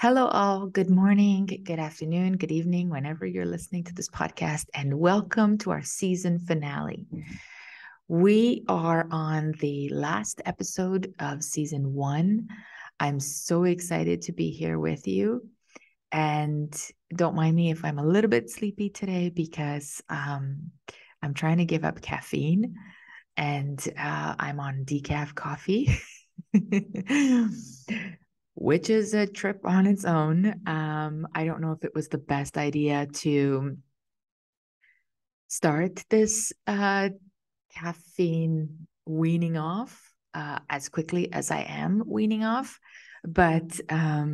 Hello, all. Good morning, good afternoon, good evening, whenever you're listening to this podcast, and welcome to our season finale. We are on the last episode of season 1. I'm so excited to be here with you. And don't mind me if I'm a little bit sleepy today because I'm trying to give up caffeine and I'm on decaf coffee. Which is a trip on its own. I don't know if it was the best idea to start this caffeine weaning off as quickly as I am weaning off, but I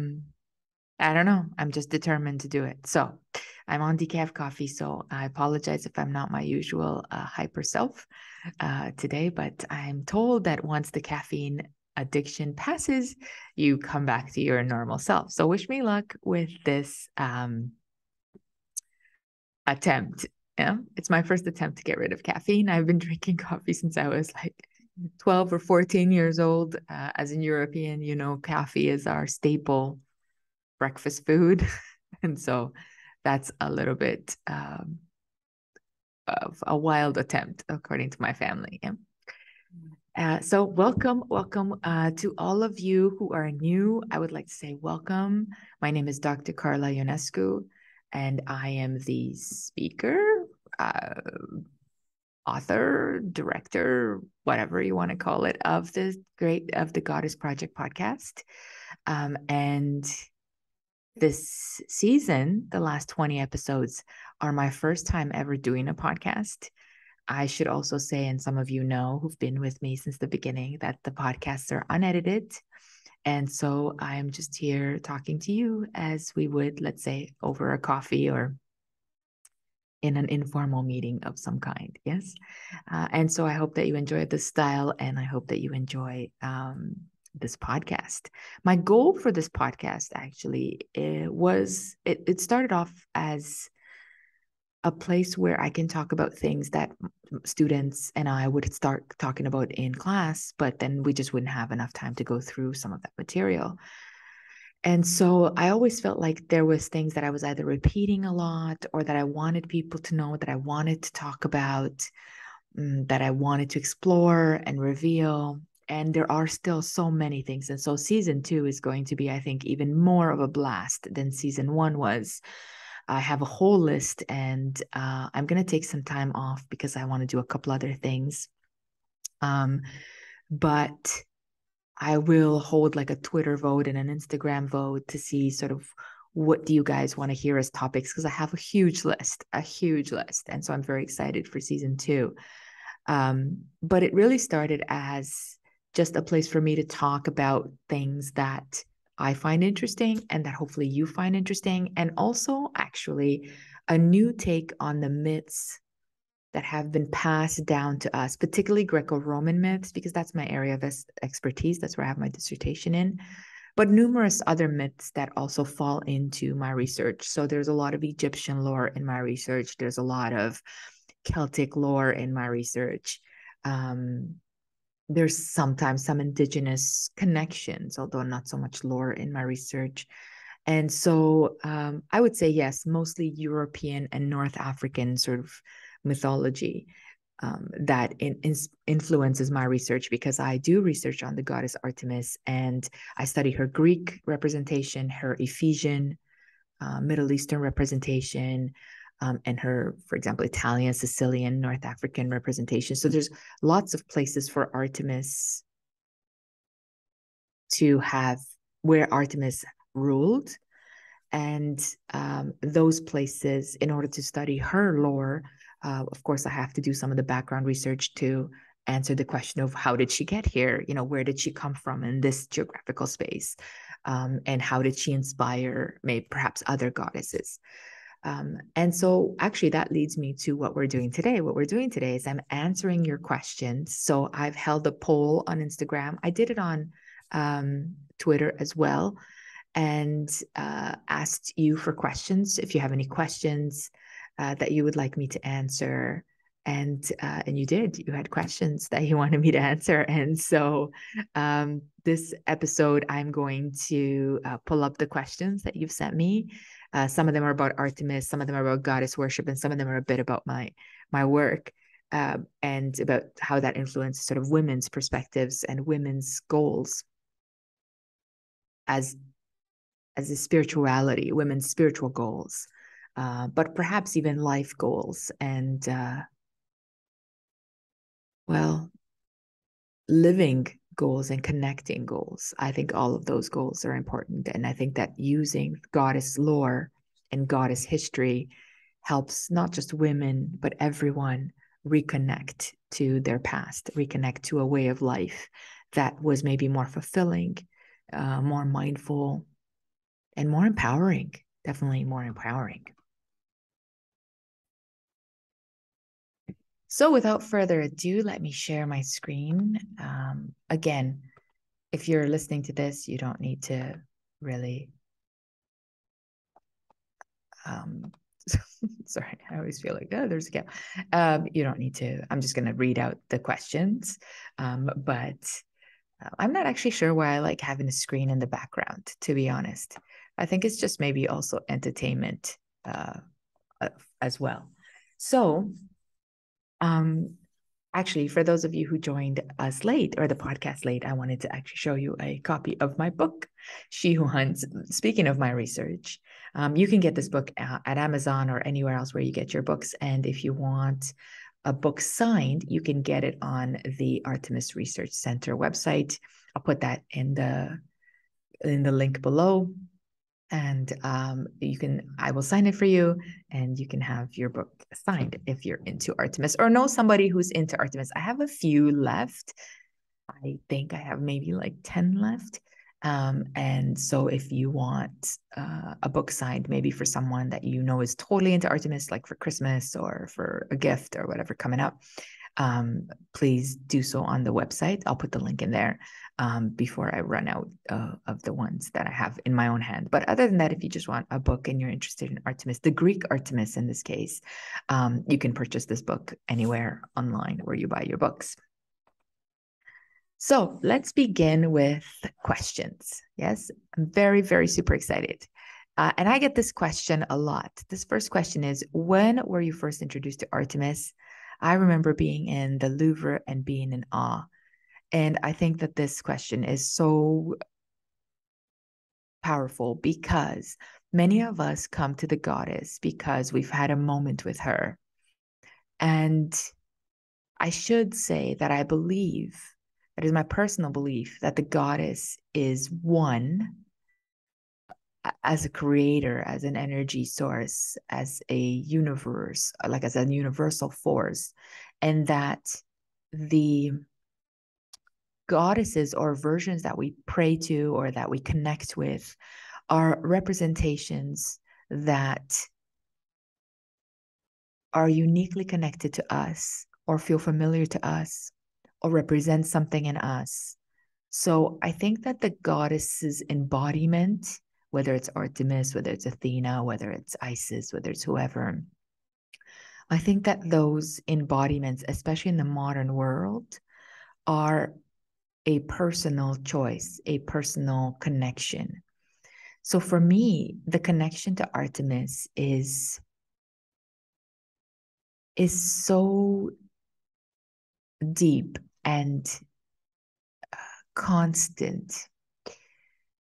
don't know. I'm just determined to do it. So I'm on decaf coffee. So I apologize if I'm not my usual hyper self today, but I'm told that once the caffeine addiction passes, you come back to your normal self. So wish me luck with this attempt. Yeah, it's my first attempt to get rid of caffeine. I've been drinking coffee since I was like 12 or 14 years old. As a European, you know, coffee is our staple breakfast food. And so that's a little bit of a wild attempt, according to my family. Yeah. So welcome to all of you who are new. I would like to say welcome. My name is Dr. Carla Ionescu, and I am the speaker, author, director, whatever you want to call it, of the Goddess Project podcast. And this season, the last 20 episodes, are my first time ever doing a podcast. I should also say, and some of you know who've been with me since the beginning, that the podcasts are unedited. And so I'm just here talking to you as we would, let's say, over a coffee or in an informal meeting of some kind. Yes. And so I hope that you enjoy this style and I hope that you enjoy this podcast. My goal for this podcast actually it started off as a place where I can talk about things that students and I would start talking about in class, but then we just wouldn't have enough time to go through some of that material. And so I always felt like there was things that I was either repeating a lot or that I wanted people to know, that I wanted to talk about, that I wanted to explore and reveal. And there are still so many things. And so season 2 is going to be, I think, even more of a blast than season 1 was. I have a whole list and I'm going to take some time off because I want to do a couple other things. But I will hold like a Twitter vote and an Instagram vote to see sort of what do you guys want to hear as topics, because I have a huge list. And so I'm very excited for season 2. But it really started as just a place for me to talk about things that I find interesting and that hopefully you find interesting. And also actually a new take on the myths that have been passed down to us, particularly Greco-Roman myths, because that's my area of expertise. That's where I have my dissertation in, but numerous other myths that also fall into my research. So there's a lot of Egyptian lore in my research. There's a lot of Celtic lore in my research. There's sometimes some indigenous connections, although not so much lore in my research. And so I would say, yes, mostly European and North African sort of mythology that influences my research, because I do research on the goddess Artemis and I study her Greek representation, her Ephesian, Middle Eastern representation, and her, for example, Italian, Sicilian, North African representation. So there's lots of places for Artemis to have where Artemis ruled. And those places, in order to study her lore, of course, I have to do some of the background research to answer the question of how did she get here? You know, where did she come from in this geographical space? And how did she inspire maybe perhaps other goddesses? And so actually that leads me to what we're doing today. What we're doing today is I'm answering your questions. So I've held a poll on Instagram. I did it on Twitter as well, and asked you for questions. If you have any questions that you would like me to answer. And you did. You had questions that you wanted me to answer, and so this episode, I'm going to pull up the questions that you've sent me. Some of them are about Artemis, some of them are about goddess worship, and some of them are a bit about my work, and about how that influences sort of women's perspectives and women's goals as a spirituality, women's spiritual goals, but perhaps even life goals and well, living goals and connecting goals. I think all of those goals are important. And I think that using goddess lore and goddess history helps not just women, but everyone reconnect to their past, reconnect to a way of life that was maybe more fulfilling, more mindful, and more empowering. Definitely more empowering. So without further ado, let me share my screen. Again, if you're listening to this, you don't need to really, sorry, I always feel like, oh, there's a gap. You don't need to, I'm just going to read out the questions. But I'm not actually sure why I like having a screen in the background, to be honest. I think it's just maybe also entertainment as well. So, actually, for those of you who joined us late or the podcast late, I wanted to actually show you a copy of my book, She Who Hunts. Speaking of my research, you can get this book at Amazon or anywhere else where you get your books. And if you want a book signed, you can get it on the Artemis Research Center website. I'll put that in the link below. And I will sign it for you, and you can have your book signed if you're into Artemis or know somebody who's into Artemis. I have a few left. I think I have maybe like 10 left. And so if you want a book signed, maybe for someone that you know is totally into Artemis, like for Christmas or for a gift or whatever coming up, please do so on the website. I'll put the link in there before I run out of the ones that I have in my own hand. But other than that, if you just want a book and you're interested in Artemis, the Greek Artemis in this case, you can purchase this book anywhere online where you buy your books. So let's begin with questions. Yes, I'm very, very super excited. And I get this question a lot. This first question is, when were you first introduced to Artemis? I remember being in the Louvre and being in awe. And I think that this question is so powerful because many of us come to the goddess because we've had a moment with her. And I should say that I believe, that is my personal belief, that the goddess is one as a creator, as an energy source, as a universe, like as a universal force, and that the goddesses or versions that we pray to or that we connect with are representations that are uniquely connected to us or feel familiar to us or represent something in us. So I think that the goddess's embodiment, whether it's Artemis, whether it's Athena, whether it's Isis, whether it's whoever, I think that those embodiments, especially in the modern world, are a personal choice, a personal connection. So for me, the connection to Artemis is so deep and constant.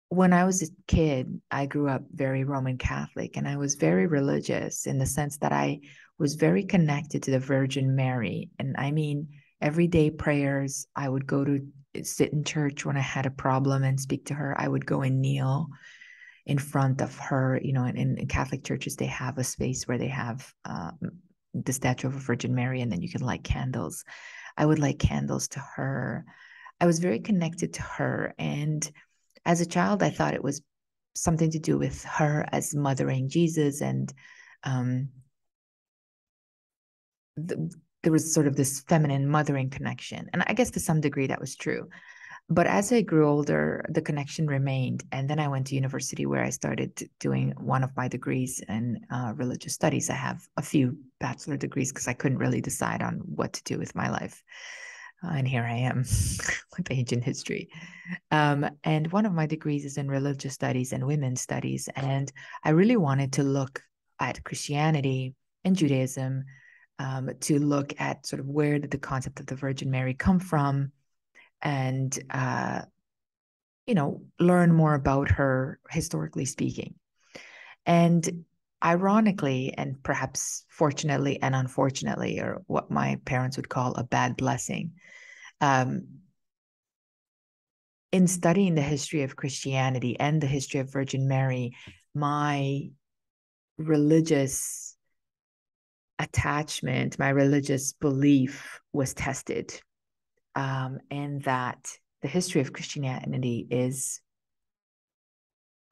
When I was a kid, I grew up very Roman Catholic, and I was very religious in the sense that I was very connected to the Virgin Mary. And I mean, everyday prayers, I would go to sit in church when I had a problem and speak to her. I would go and kneel in front of her. You know, in Catholic churches, they have a space where they have the statue of a Virgin Mary, and then you can light candles. I would light candles to her. I was very connected to her. And as a child, I thought it was something to do with her as mothering Jesus. And there was sort of this feminine mothering connection. And I guess to some degree that was true. But as I grew older, the connection remained. And then I went to university where I started doing one of my degrees in religious studies. I have a few bachelor degrees because I couldn't really decide on what to do with my life. And here I am with ancient history. And one of my degrees is in religious studies and women's studies. And I really wanted to look at Christianity and Judaism, to look at sort of where did the concept of the Virgin Mary come from, and learn more about her historically speaking. And ironically, and perhaps fortunately and unfortunately, or what my parents would call a bad blessing, um, in studying the history of Christianity and the history of Virgin Mary, my religious attachment, my religious belief was tested, and that the history of Christianity is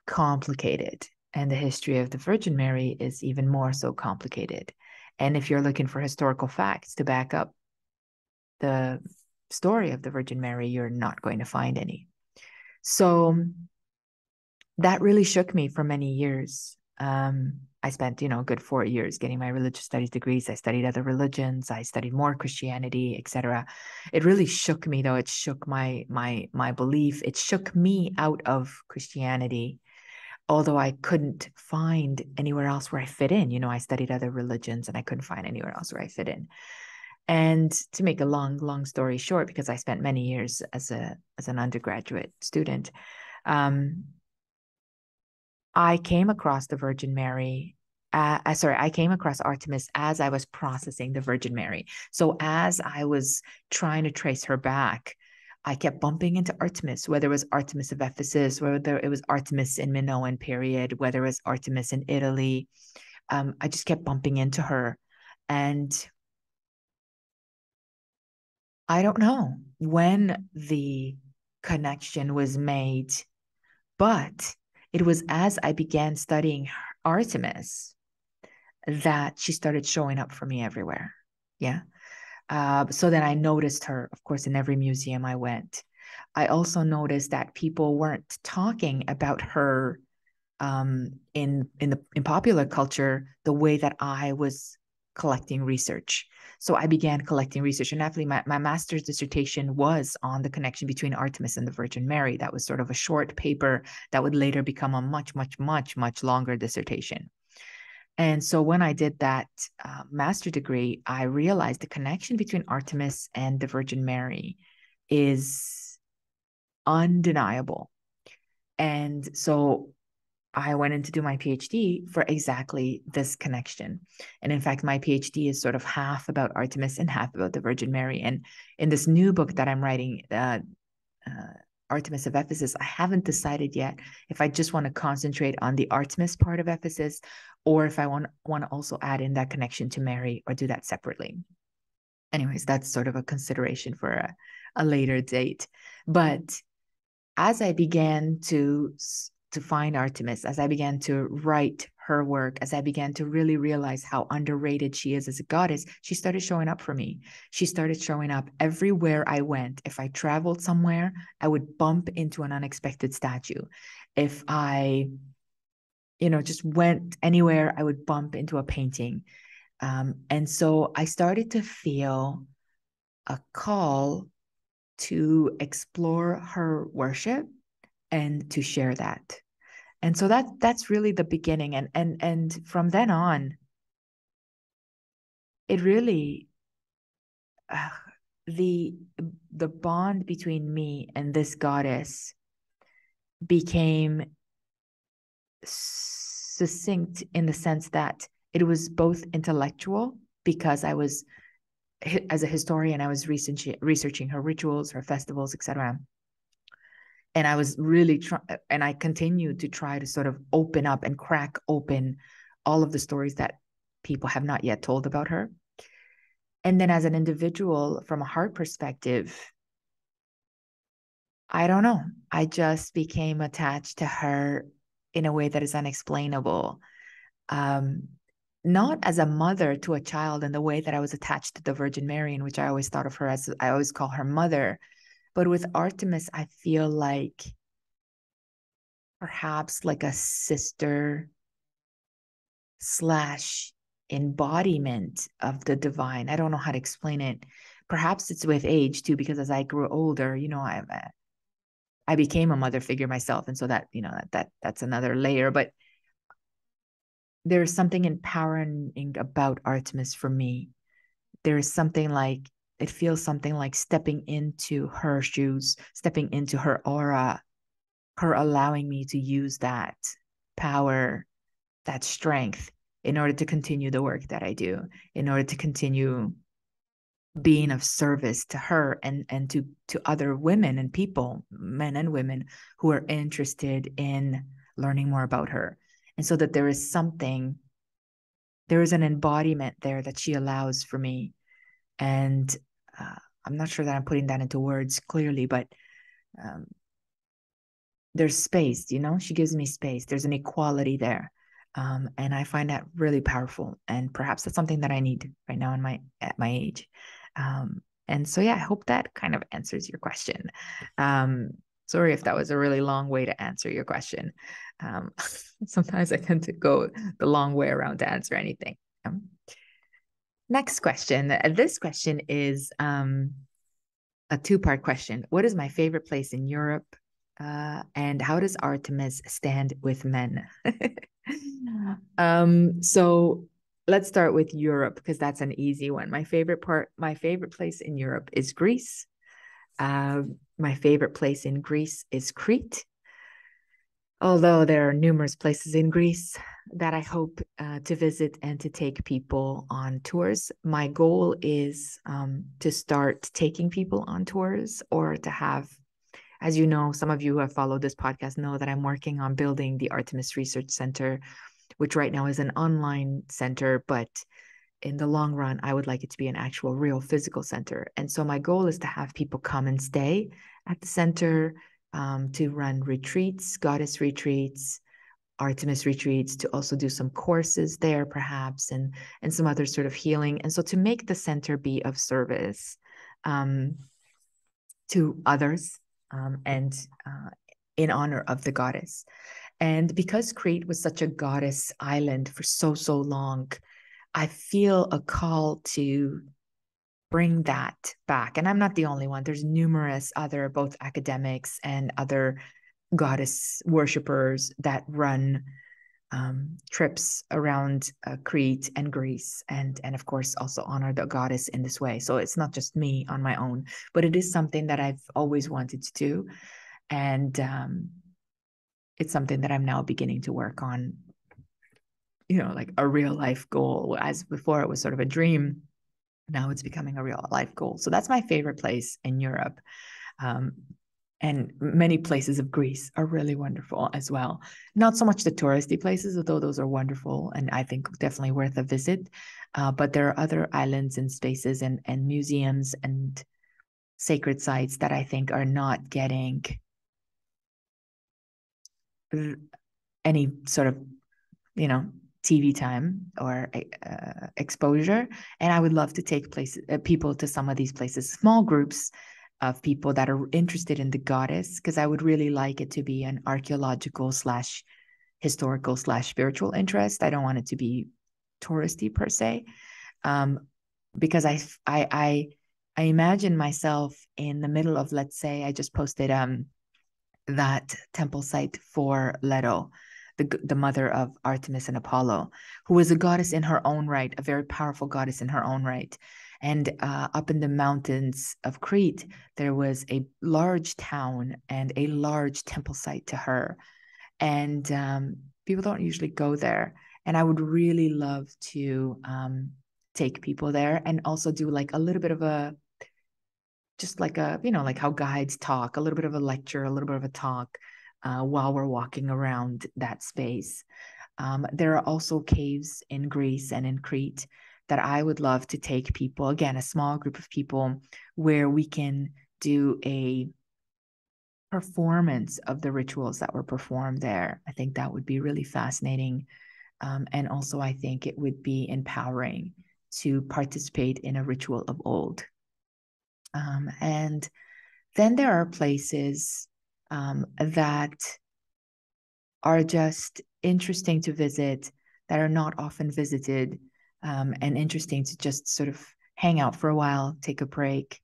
complicated, and the history of the Virgin Mary is even more so complicated. And if you're looking for historical facts to back up the story of the Virgin Mary, you're not going to find any. So that really shook me for many years. I spent, a good 4 years getting my religious studies degrees. I studied other religions. I studied more Christianity, etc. It really shook me, though. It shook my belief. It shook me out of Christianity, although I couldn't find anywhere else where I fit in. I studied other religions and I couldn't find anywhere else where I fit in. And to make a long story short, because I spent many years as an undergraduate student, I came across the Virgin Mary. I came across Artemis as I was processing the Virgin Mary. So as I was trying to trace her back, I kept bumping into Artemis, whether it was Artemis of Ephesus, whether it was Artemis in Minoan period, whether it was Artemis in Italy. I just kept bumping into her. And I don't know when the connection was made, but it was as I began studying Artemis that she started showing up for me everywhere. Yeah. So then I noticed her, of course, in every museum I went. I also noticed that people weren't talking about her in popular culture the way that I was collecting research. So I began collecting research, and actually my master's dissertation was on the connection between Artemis and the Virgin Mary. That was sort of a short paper that would later become a much longer dissertation. And so when I did that master degree, I realized the connection between Artemis and the Virgin Mary is undeniable. And so I went in to do my PhD for exactly this connection. And in fact, my PhD is sort of half about Artemis and half about the Virgin Mary. And in this new book that I'm writing, Artemis of Ephesus, I haven't decided yet if I just want to concentrate on the Artemis part of Ephesus, or if I want to also add in that connection to Mary, or do that separately. Anyways, that's sort of a consideration for a later date. But as I began to find Artemis, as I began to write her work, as I began to really realize how underrated she is as a goddess, she started showing up for me. She started showing up everywhere I went. If I traveled somewhere, I would bump into an unexpected statue. If I, just went anywhere, I would bump into a painting. And so I started to feel a call to explore her worship and to share that. And so that's really the beginning. And from then on, it really the bond between me and this goddess became succinct in the sense that it was both intellectual, because I was, as a historian, I was researching her rituals, her festivals, etc. And I was really and I continued to try to sort of open up and crack open all of the stories that people have not yet told about her. And then as an individual, from a heart perspective, I don't know. I just became attached to her in a way that is unexplainable. Not as a mother to a child in the way that I was attached to the Virgin Mary, in which I always thought of her as, I always call her mother. But with Artemis, I feel like perhaps like a sister slash embodiment of the divine. I don't know how to explain it. Perhaps it's with age too, because as I grew older, I became a mother figure myself, and so that's another layer. But there's something empowering about Artemis for me. There's something like, it feels something like stepping into her shoes, stepping into her aura, her allowing me to use that power, that strength in order to continue the work that I do, in order to continue being of service to her and to other women and people, men and women, who are interested in learning more about her. And so that there is an embodiment there that she allows for me. And I'm not sure that I'm putting that into words clearly, but there's space, she gives me space. There's an equality there. And I find that really powerful. And perhaps that's something that I need right now at my age. And so, yeah, I hope that kind of answers your question. Sorry if that was a really long way to answer your question. Sometimes I tend to go the long way around to answer anything. Next question. This question is a two-part question. What is my favorite place in Europe? And how does Artemis stand with men? So let's start with Europe, because that's an easy one. My favorite place in Europe is Greece. My favorite place in Greece is Crete. Although there are numerous places in Greece that I hope to visit and to take people on tours. My goal is to start taking people on tours, or to have, as you know, some of you who have followed this podcast know that I'm working on building the Artemis Research Center, which right now is an online center, but in the long run, I would like it to be an actual real physical center. And so my goal is to have people come and stay at the center, to run retreats, goddess retreats, Artemis retreats, to also do some courses there perhaps, and some other sort of healing. And so to make the center be of service to others, and in honor of the goddess. And because Crete was such a goddess island for so long, I feel a call to bring that back. And I'm not the only one. There's numerous other, both academics and other goddess worshippers, that run trips around Crete and Greece, and of course also honor the goddess in this way. So it's not just me on my own, but it is something that I've always wanted to do. And it's something that I'm now beginning to work on, like a real life goal. As before it was sort of a dream, now it's becoming a real life goal. So that's my favorite place in Europe. And many places of Greece are really wonderful as well. Not so much the touristy places, although those are wonderful and I think definitely worth a visit. But there are other islands and spaces and museums and sacred sites that I think are not getting any sort of, TV time or exposure. And I would love to take people to some of these places, small groups of people that are interested in the goddess, because I would really like it to be an archaeological / historical / spiritual interest. I don't want it to be touristy per se, because I imagine myself in the middle of, let's say, I just posted that temple site for Leto, the mother of Artemis and Apollo, who was a goddess in her own right, a very powerful goddess in her own right. And up in the mountains of Crete, there was a large town and a large temple site to her. And people don't usually go there. And I would really love to take people there, and also do like a little bit of a, just like a, like how guides talk, a little bit of a lecture, a little bit of a talk while we're walking around that space. There are also caves in Greece and in Crete that I would love to take people, again, a small group of people, where we can do a performance of the rituals that were performed there. I think that would be really fascinating. And also, I think it would be empowering to participate in a ritual of old. And then there are places that are just interesting to visit, that are not often visited. and interesting to just sort of hang out for a while, take a break,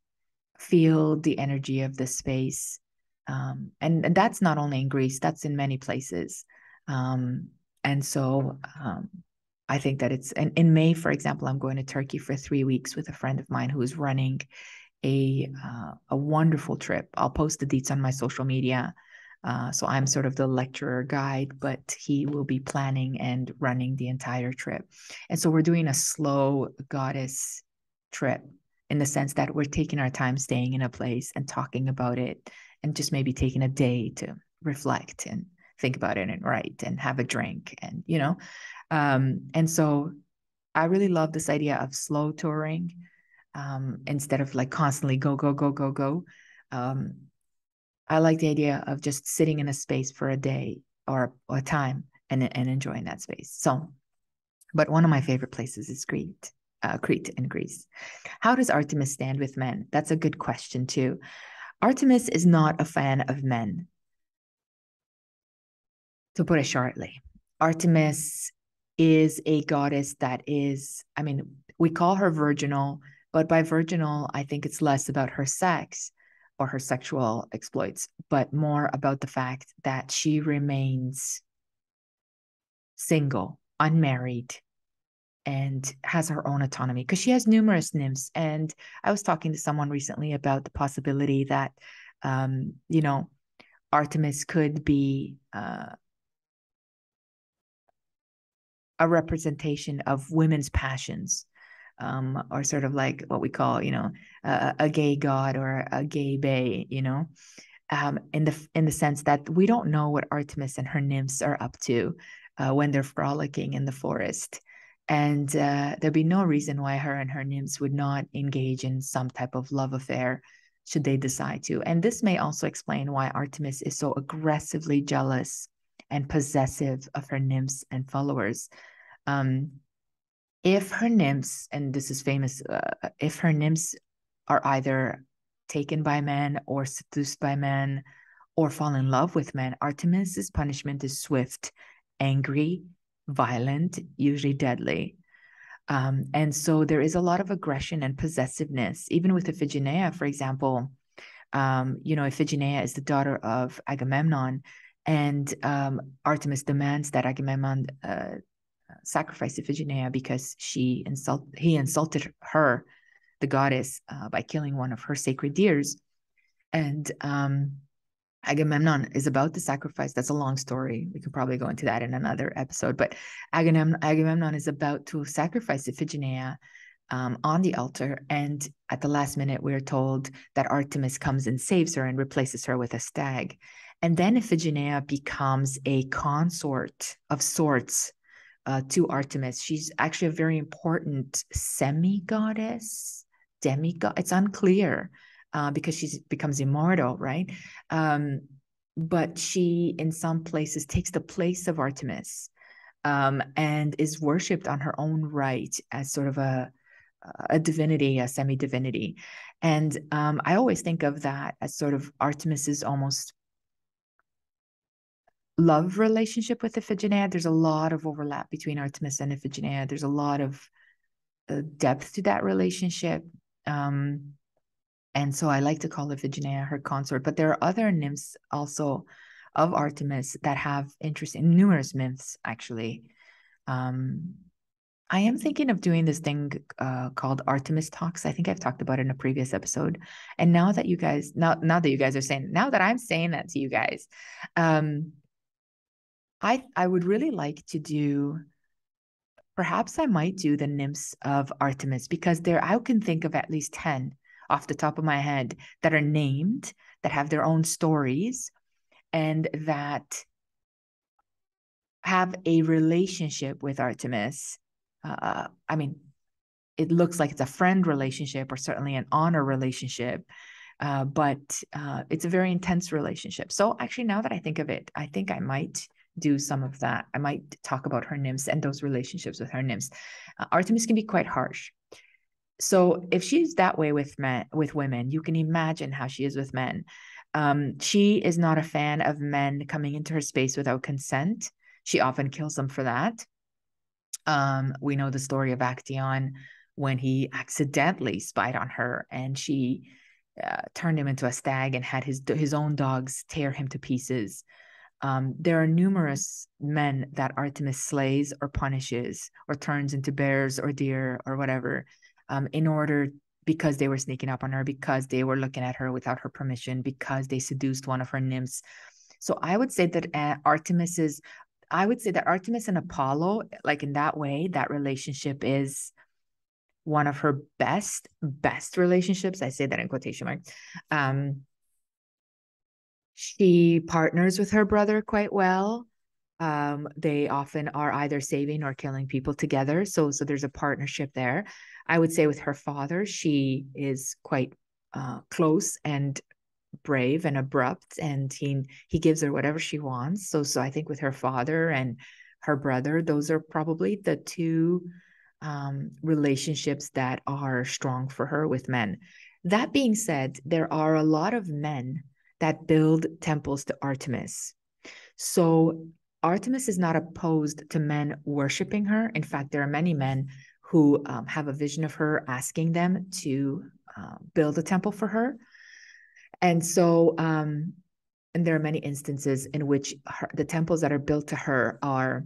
feel the energy of the space. And that's not only in Greece, that's in many places. And so I think that it's, and in May, for example, I'm going to Turkey for 3 weeks with a friend of mine who is running a wonderful trip. I'll post the deets on my social media. So I'm sort of the lecturer guide, but he will be planning and running the entire trip. And so we're doing a slow goddess trip in the sense that we're taking our time staying in a place and talking about it, and just maybe taking a day to reflect and think about it and write and have a drink and, and so I really love this idea of slow touring, instead of like constantly go, go, go, go, go. Um, I like the idea of just sitting in a space for a day or a time and enjoying that space. So, but one of my favorite places is Crete in Greece. How does Artemis stand with men? That's a good question too. Artemis is not a fan of men, to put it shortly. Artemis is a goddess that is, I mean, we call her virginal, but by virginal, I think it's less about her sex or her sexual exploits, but more about the fact that she remains single, unmarried, and has her own autonomy because she has numerous nymphs. And I was talking to someone recently about the possibility that, Artemis could be a representation of women's passions, or sort of like what we call, a gay god or a gay bae, in the sense that we don't know what Artemis and her nymphs are up to when they're frolicking in the forest. And there'd be no reason why her and her nymphs would not engage in some type of love affair should they decide to. And this may also explain why Artemis is so aggressively jealous and possessive of her nymphs and followers. Um, if her nymphs, and this is famous, if her nymphs are either taken by men or seduced by men or fall in love with men, Artemis's punishment is swift, angry, violent, usually deadly. And so there is a lot of aggression and possessiveness, even with Iphigenia, for example. Iphigenia is the daughter of Agamemnon, and Artemis demands that Agamemnon sacrifice Iphigenia because he insulted her, the goddess, by killing one of her sacred deers. And Agamemnon is about to sacrifice. That's a long story. We could probably go into that in another episode. But Agamemnon is about to sacrifice Iphigenia on the altar. And at the last minute, we're told that Artemis comes and saves her and replaces her with a stag. And then Iphigenia becomes a consort of sorts to Artemis. She's actually a very important semi-goddess, demigod. It's unclear because she becomes immortal, right? But she, in some places, takes the place of Artemis, and is worshipped on her own right as sort of a divinity, a semi-divinity. And I always think of that as sort of Artemis's almost love relationship with Iphigenia. There's a lot of overlap between Artemis and Iphigenia. There's a lot of depth to that relationship. And so I like to call Iphigenia her consort, but there are other nymphs also of Artemis that have interesting, numerous nymphs actually. I am thinking of doing this thing called Artemis Talks. I think I've talked about it in a previous episode. And now that I'm saying that to you guys, I would really like to do, perhaps I might do the nymphs of Artemis, because I can think of at least 10 off the top of my head that are named, that have their own stories, and that have a relationship with Artemis. I mean, it looks like it's a friend relationship or certainly an honor relationship, but it's a very intense relationship. So actually, now that I think of it, I think I might do some of that. I might talk about her nymphs and those relationships with her nymphs. Artemis can be quite harsh. So if she's that way with women, you can imagine how she is with men. She is not a fan of men coming into her space without consent. She often kills them for that. We know the story of Actaeon when he accidentally spied on her and she turned him into a stag and had his own dogs tear him to pieces. There are numerous men that Artemis slays or punishes or turns into bears or deer or whatever in order because they were sneaking up on her, because they were looking at her without her permission, because they seduced one of her nymphs. So I would say that Artemis and Apollo, like in that way, that relationship is one of her best relationships. I say that in quotation marks. She partners with her brother quite well. They often are either saving or killing people together. So there's a partnership there. I would say with her father, she is quite close and brave and abrupt, and he gives her whatever she wants. So I think with her father and her brother, those are probably the two relationships that are strong for her with men. That being said, there are a lot of men that build temples to Artemis. So Artemis is not opposed to men worshiping her. In fact, there are many men who have a vision of her asking them to build a temple for her. And so, and there are many instances in which the temples that are built to her are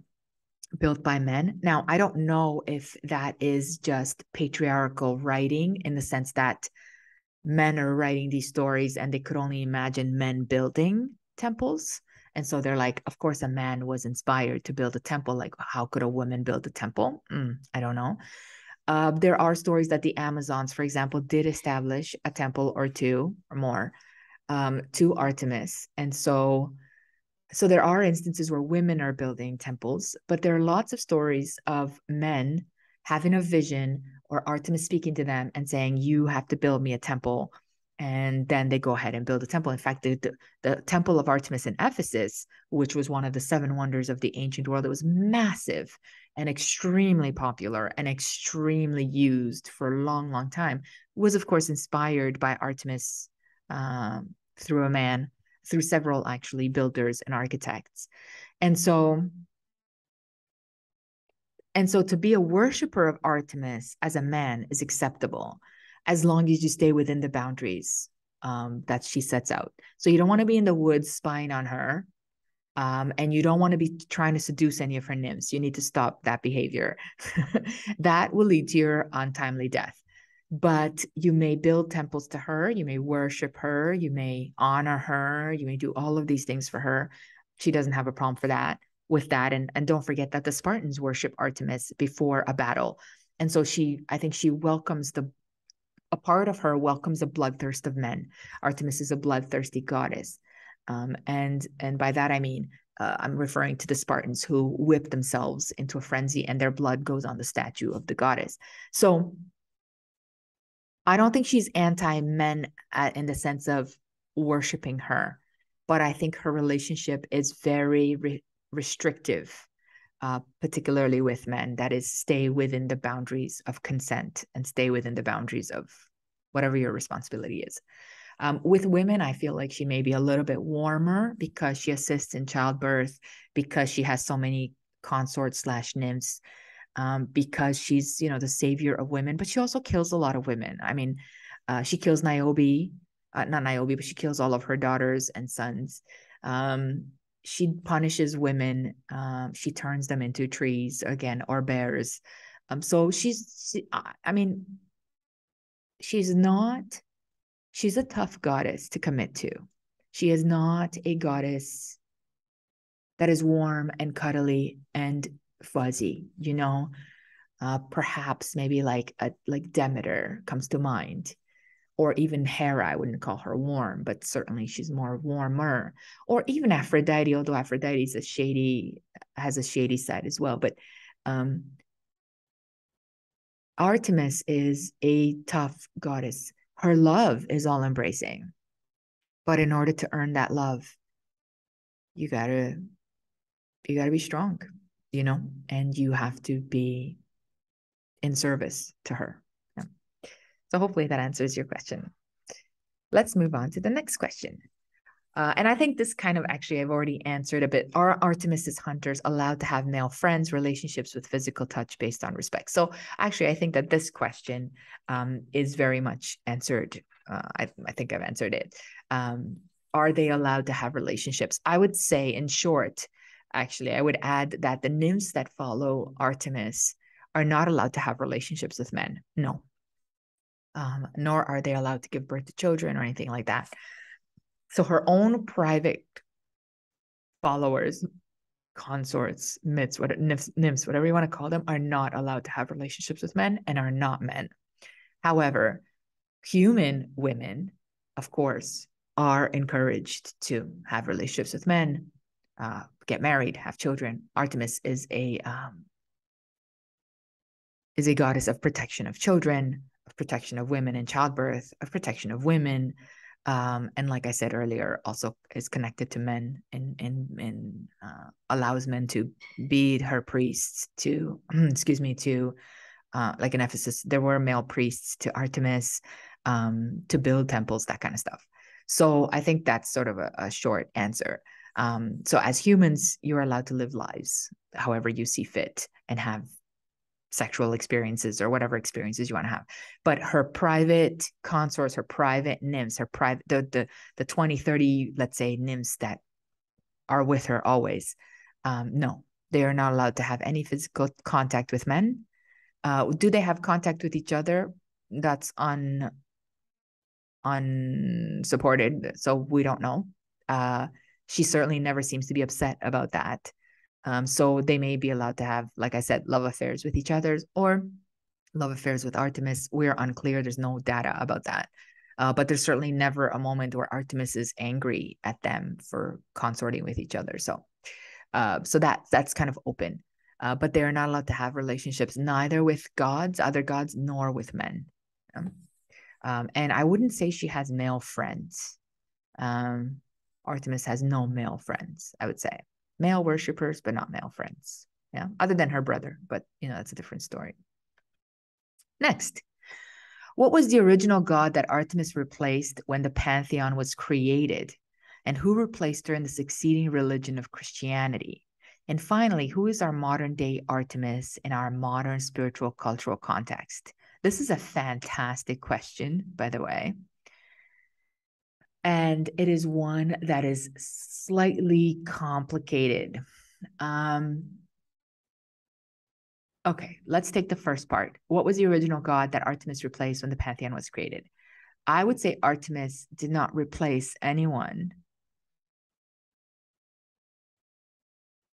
built by men. Now, I don't know if that is just patriarchal writing in the sense that men are writing these stories and they could only imagine men building temples. And so they're like, of course, a man was inspired to build a temple. Like, how could a woman build a temple? I don't know. There are stories that the Amazons, for example, did establish a temple or two or more to Artemis. And so there are instances where women are building temples, but there are lots of stories of men having a vision or Artemis speaking to them and saying, you have to build me a temple. And then they go ahead and build a temple. In fact, the temple of Artemis in Ephesus, which was one of the seven wonders of the ancient world, it was massive and extremely popular and extremely used for a long, long time, was of course inspired by Artemis through a man, through several actually builders and architects. And so to be a worshiper of Artemis as a man is acceptable as long as you stay within the boundaries that she sets out. So you don't want to be in the woods spying on her. And you don't want to be trying to seduce any of her nymphs. You need to stop that behavior. That will lead to your untimely death. But you may build temples to her, you may worship her, you may honor her, you may do all of these things for her. She doesn't have a problem for that with that. And don't forget that the Spartans worship Artemis before a battle. And so I think she welcomes a part of her welcomes the bloodthirst of men. Artemis is a bloodthirsty goddess. And by that, I mean, I'm referring to the Spartans who whip themselves into a frenzy and their blood goes on the statue of the goddess. So I don't think she's anti-men in the sense of worshiping her, but I think her relationship is very restrictive, particularly with men. That is, stay within the boundaries of consent and stay within the boundaries of whatever your responsibility is. With women, I feel like she may be a little bit warmer because she assists in childbirth, because she has so many consorts / nymphs, because she's, the savior of women, but she also kills a lot of women. I mean, she kills Niobe, not Niobe, but she kills all of her daughters and sons. She punishes women. She turns them into trees again or bears. So she's a tough goddess to commit to. She is not a goddess that is warm and cuddly and fuzzy, perhaps maybe like Demeter comes to mind, or even Hera. I wouldn't call her warm, but certainly she's more warmer, or even Aphrodite, although Aphrodite is has a shady side as well. But Artemis is a tough goddess. Her love is all embracing, but in order to earn that love, you gotta be strong, and you have to be in service to her. Yeah. So hopefully that answers your question. Let's move on to the next question. And I think this kind of actually I've already answered a bit. Are Artemis's hunters allowed to have male friends, relationships with physical touch based on respect? So actually, I think that this question is very much answered. I think I've answered it. Are they allowed to have relationships? I would say, in short, actually, I would add that the nymphs that follow Artemis are not allowed to have relationships with men. No. Nor are they allowed to give birth to children or anything like that. So her own private followers, consorts, nymphs, whatever you want to call them, are not allowed to have relationships with men and are not men. However, human women, of course, are encouraged to have relationships with men, get married, have children. Artemis is a goddess of protection of children, of protection of women in childbirth, of protection of women. And like I said earlier, also is connected to men and allows men to be her priests to, excuse me, to like in Ephesus, there were male priests to Artemis to build temples, that kind of stuff. So I think that's sort of a short answer. So as humans, you're allowed to live lives however you see fit and have sexual experiences or whatever experiences you want to have. But her private consorts, her private nymphs, her private the 20, 30, let's say, nymphs that are with her always, no, they are not allowed to have any physical contact with men. Do they have contact with each other? That's unsupported, so we don't know. She certainly never seems to be upset about that. So they may be allowed to have, like I said, love affairs with each other or love affairs with Artemis. We're unclear. There's no data about that. But there's certainly never a moment where Artemis is angry at them for consorting with each other. So that's kind of open. But they are not allowed to have relationships neither with gods, other gods, nor with men. And I wouldn't say she has male friends. Artemis has no male friends, I would say. Male worshippers, but not male friends. Yeah, other than her brother, but that's a different story. Next, what was the original god that Artemis replaced when the pantheon was created? And who replaced her in the succeeding religion of Christianity? And finally, who is our modern day Artemis in our modern spiritual cultural context? This is a fantastic question, by the way. And it is one that is slightly complicated. Okay, let's take the first part. What was the original god that Artemis replaced when the pantheon was created? I would say Artemis did not replace anyone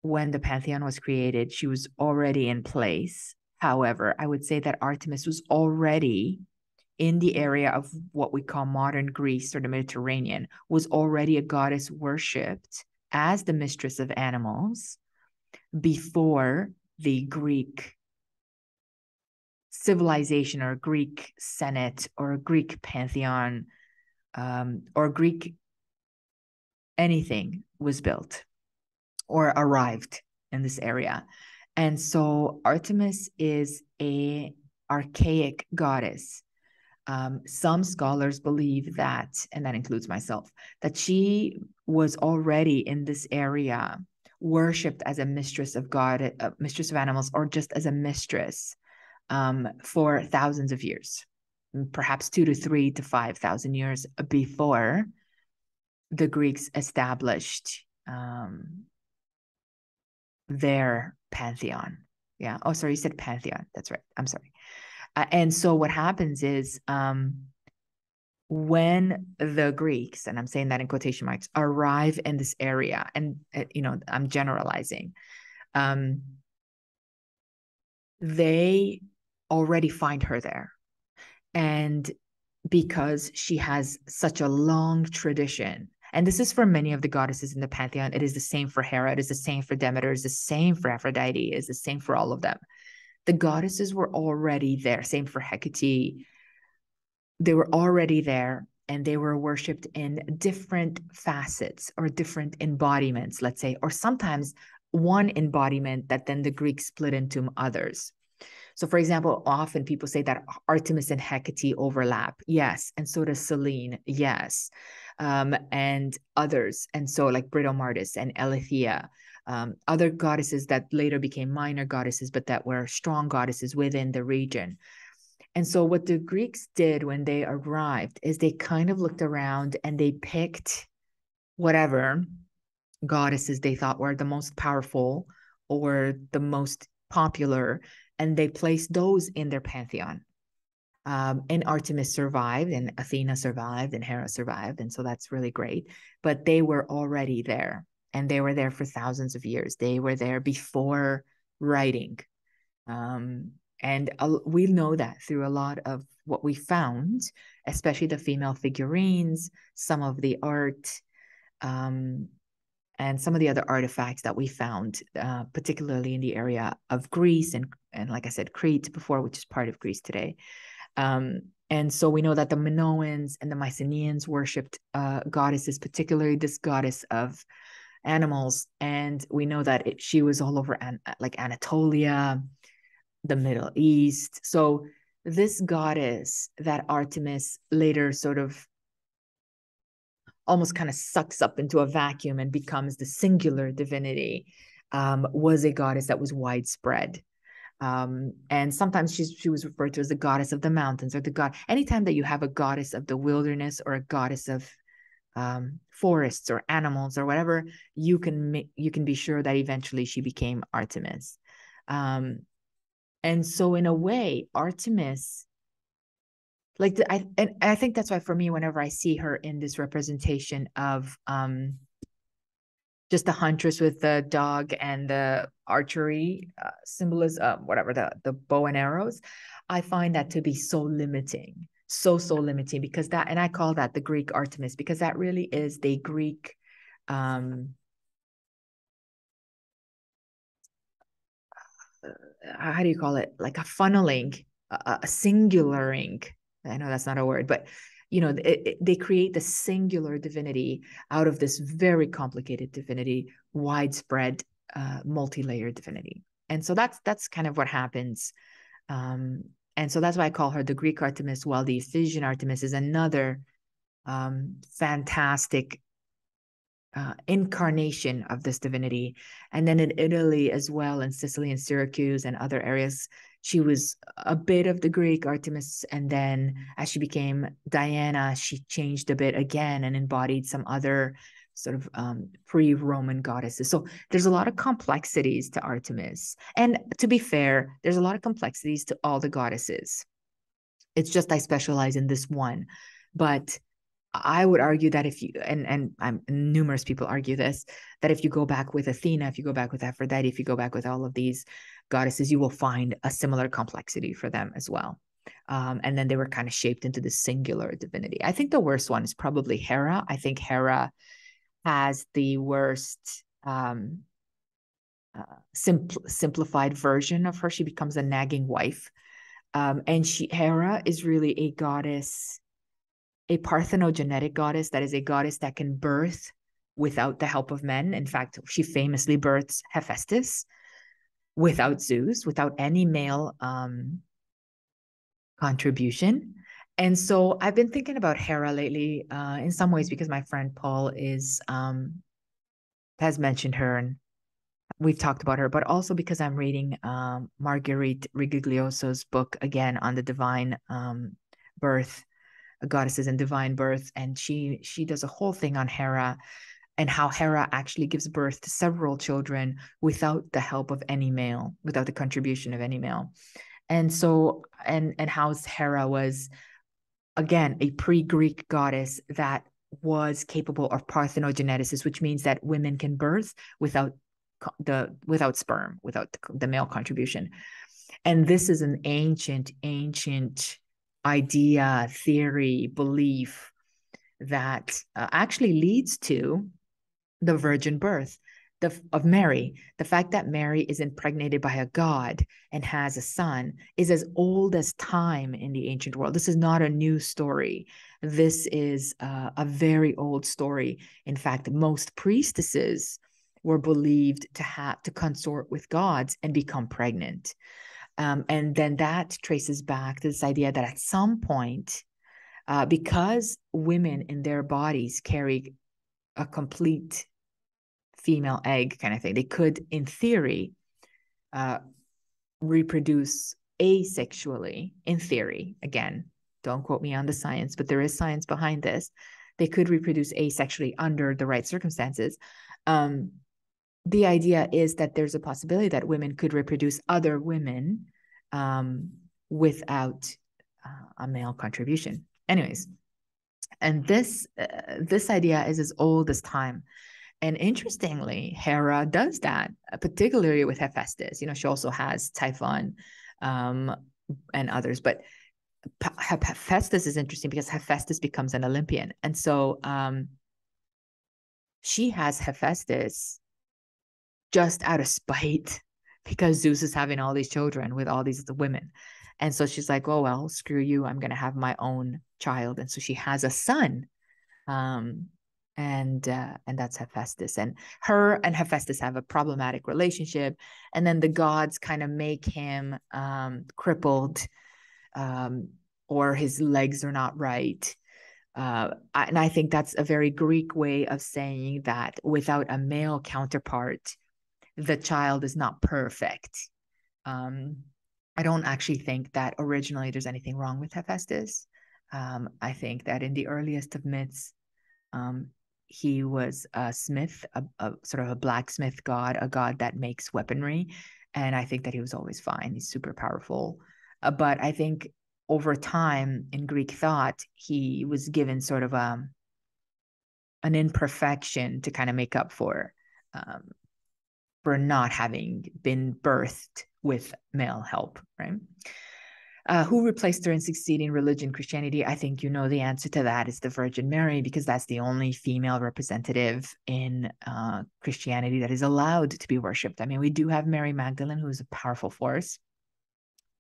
when the pantheon was created. She was already in place. However, I would say that Artemis was already in the area of what we call modern Greece or the Mediterranean, was already a goddess worshipped as the mistress of animals before the Greek civilization or Greek Senate or Greek pantheon or Greek anything was built or arrived in this area. And so Artemis is a archaic goddess. Some scholars believe that, and that includes myself, that she was already in this area worshipped as a mistress of God, a mistress of animals, or just as a mistress for thousands of years, perhaps 2 to 3 to 5,000 years before the Greeks established their pantheon. Yeah. Oh, sorry, you said pantheon. That's right. I'm sorry. And so what happens is when the Greeks, and I'm saying that in quotation marks, arrive in this area, and I'm generalizing, they already find her there. And because she has such a long tradition, and this is for many of the goddesses in the pantheon, it is the same for Hera, it is the same for Demeter, it is the same for Aphrodite, it is the same for all of them. The goddesses were already there. Same for Hecate. They were already there and they were worshipped in different facets or different embodiments, let's say, or sometimes one embodiment that then the Greeks split into others. So, for example, often people say that Artemis and Hecate overlap. Yes. And so does Selene. Yes. and others. And so like Britomartis and Elithea, other goddesses that later became minor goddesses, but that were strong goddesses within the region. And so what the Greeks did when they arrived is they kind of looked around and they picked whatever goddesses they thought were the most powerful or the most popular, and they placed those in their pantheon. And Artemis survived, and Athena survived, and Hera survived, and so that's really great. But they were already there, and they were there for thousands of years. They were there before writing. And we know that through a lot of what we found, especially the female figurines, some of the art, and some of the other artifacts that we found, particularly in the area of Greece and like I said, Crete before, which is part of Greece today. And so we know that the Minoans and the Mycenaeans worshipped goddesses, particularly this goddess of animals. And we know that she was all over like Anatolia, the Middle East. So this goddess that Artemis later sort of almost kind of sucks up into a vacuum and becomes the singular divinity, was a goddess that was widespread. And sometimes she was referred to as the goddess of the mountains, or the god. Anytime that you have a goddess of the wilderness or a goddess of forests or animals or whatever, you can be sure that eventually she became Artemis. And so in a way, Artemis, like I think that's why for me, whenever I see her in this representation of just the huntress with the dog and the archery symbolism, whatever, the bow and arrows, I find that to be so limiting, so limiting, because that, and I call that the Greek Artemis, because that really is the Greek how do you call it, like a funneling, a singularing. I know that's not a word, but they create the singular divinity out of this very complicated divinity, widespread, multi-layered divinity. And so that's kind of what happens. And so that's why I call her the Greek Artemis, while the Ephesian Artemis is another fantastic incarnation of this divinity. And then in Italy as well, in Sicily and Syracuse and other areas, she was a bit of the Greek Artemis. And then as she became Diana, she changed a bit again and embodied some other sort of pre-Roman goddesses. So there's a lot of complexities to Artemis. And to be fair, there's a lot of complexities to all the goddesses. It's just I specialize in this one. But I would argue that if you, and numerous people argue this, that if you go back with Athena, if you go back with Aphrodite, if you go back with all of these goddesses, you will find a similar complexity for them as well. And then they were kind of shaped into this singular divinity. I think the worst one is probably Hera. I think Hera has the worst simplified version of her. She becomes a nagging wife. And Hera is really a goddess, a parthenogenetic goddess, that is a goddess that can birth without the help of men. In fact, she famously births Hephaestus without Zeus, without any male contribution. And so I've been thinking about Hera lately, in some ways because my friend Paul has mentioned her and we've talked about her, but also because I'm reading Marguerite Rigoglioso's book again on the divine birth, goddesses and divine birth, and she does a whole thing on Hera and how Hera actually gives birth to several children without the help of any male, without the contribution of any male. And so and how Hera was again a pre-Greek goddess that was capable of parthenogenesis, which means that women can birth without sperm, without the male contribution. And this is an ancient idea, theory, belief that actually leads to the virgin birth of Mary. The fact that Mary is impregnated by a god and has a son is as old as time in the ancient world. This is not a new story. This is a very old story. In fact, most priestesses were believed to consort with gods and become pregnant. And then that traces back to this idea that at some point, because women in their bodies carry a complete female egg kind of thing. They could, in theory, reproduce asexually, in theory. Again, don't quote me on the science, but there is science behind this. They could reproduce asexually under the right circumstances. The idea is that there's a possibility that women could reproduce other women without a male contribution. Anyways, and this idea is as old as time. And interestingly, Hera does that, particularly with Hephaestus. She also has Typhon and others. But Hephaestus is interesting because Hephaestus becomes an Olympian. And so she has Hephaestus just out of spite because Zeus is having all these children with all these women. And so she's like, oh, well, screw you. I'm going to have my own child. And so she has a son. And that's Hephaestus. And her and Hephaestus have a problematic relationship. And then the gods kind of make him crippled, or his legs are not right. And I think that's a very Greek way of saying that without a male counterpart, the child is not perfect. I don't actually think that originally there's anything wrong with Hephaestus. I think that in the earliest of myths, he was a smith, a sort of a blacksmith god, a god that makes weaponry. And I think that he was always fine. He's super powerful. But I think over time in Greek thought, he was given sort of an imperfection to kind of make up for not having been birthed with male help, right? Who replaced her in succeeding religion, Christianity? I think you know the answer to that is the Virgin Mary, because that's the only female representative in Christianity that is allowed to be worshipped. I mean, we do have Mary Magdalene, who is a powerful force,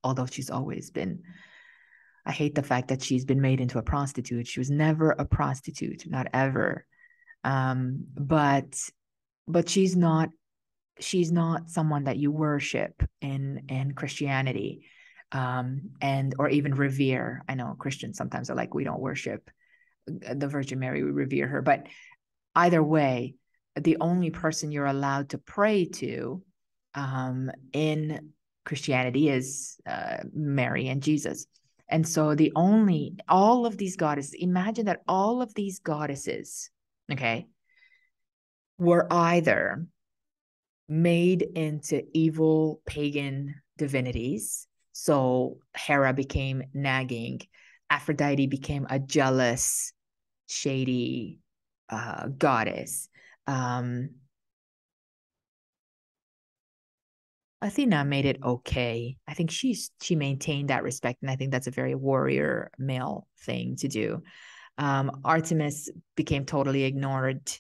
although she's always been, I hate the fact that she's been made into a prostitute. She was never a prostitute, not ever. But she's not someone that you worship in Christianity. And or even revere. I know Christians sometimes are like, we don't worship the Virgin Mary, we revere her. But either way, the only person you're allowed to pray to in Christianity is Mary and Jesus. And so all of these goddesses, imagine that all of these goddesses, okay, were either made into evil pagan divinities. So Hera became nagging. Aphrodite became a jealous, shady goddess. Athena made it okay. I think she maintained that respect, and I think that's a very warrior male thing to do. Artemis became totally ignored.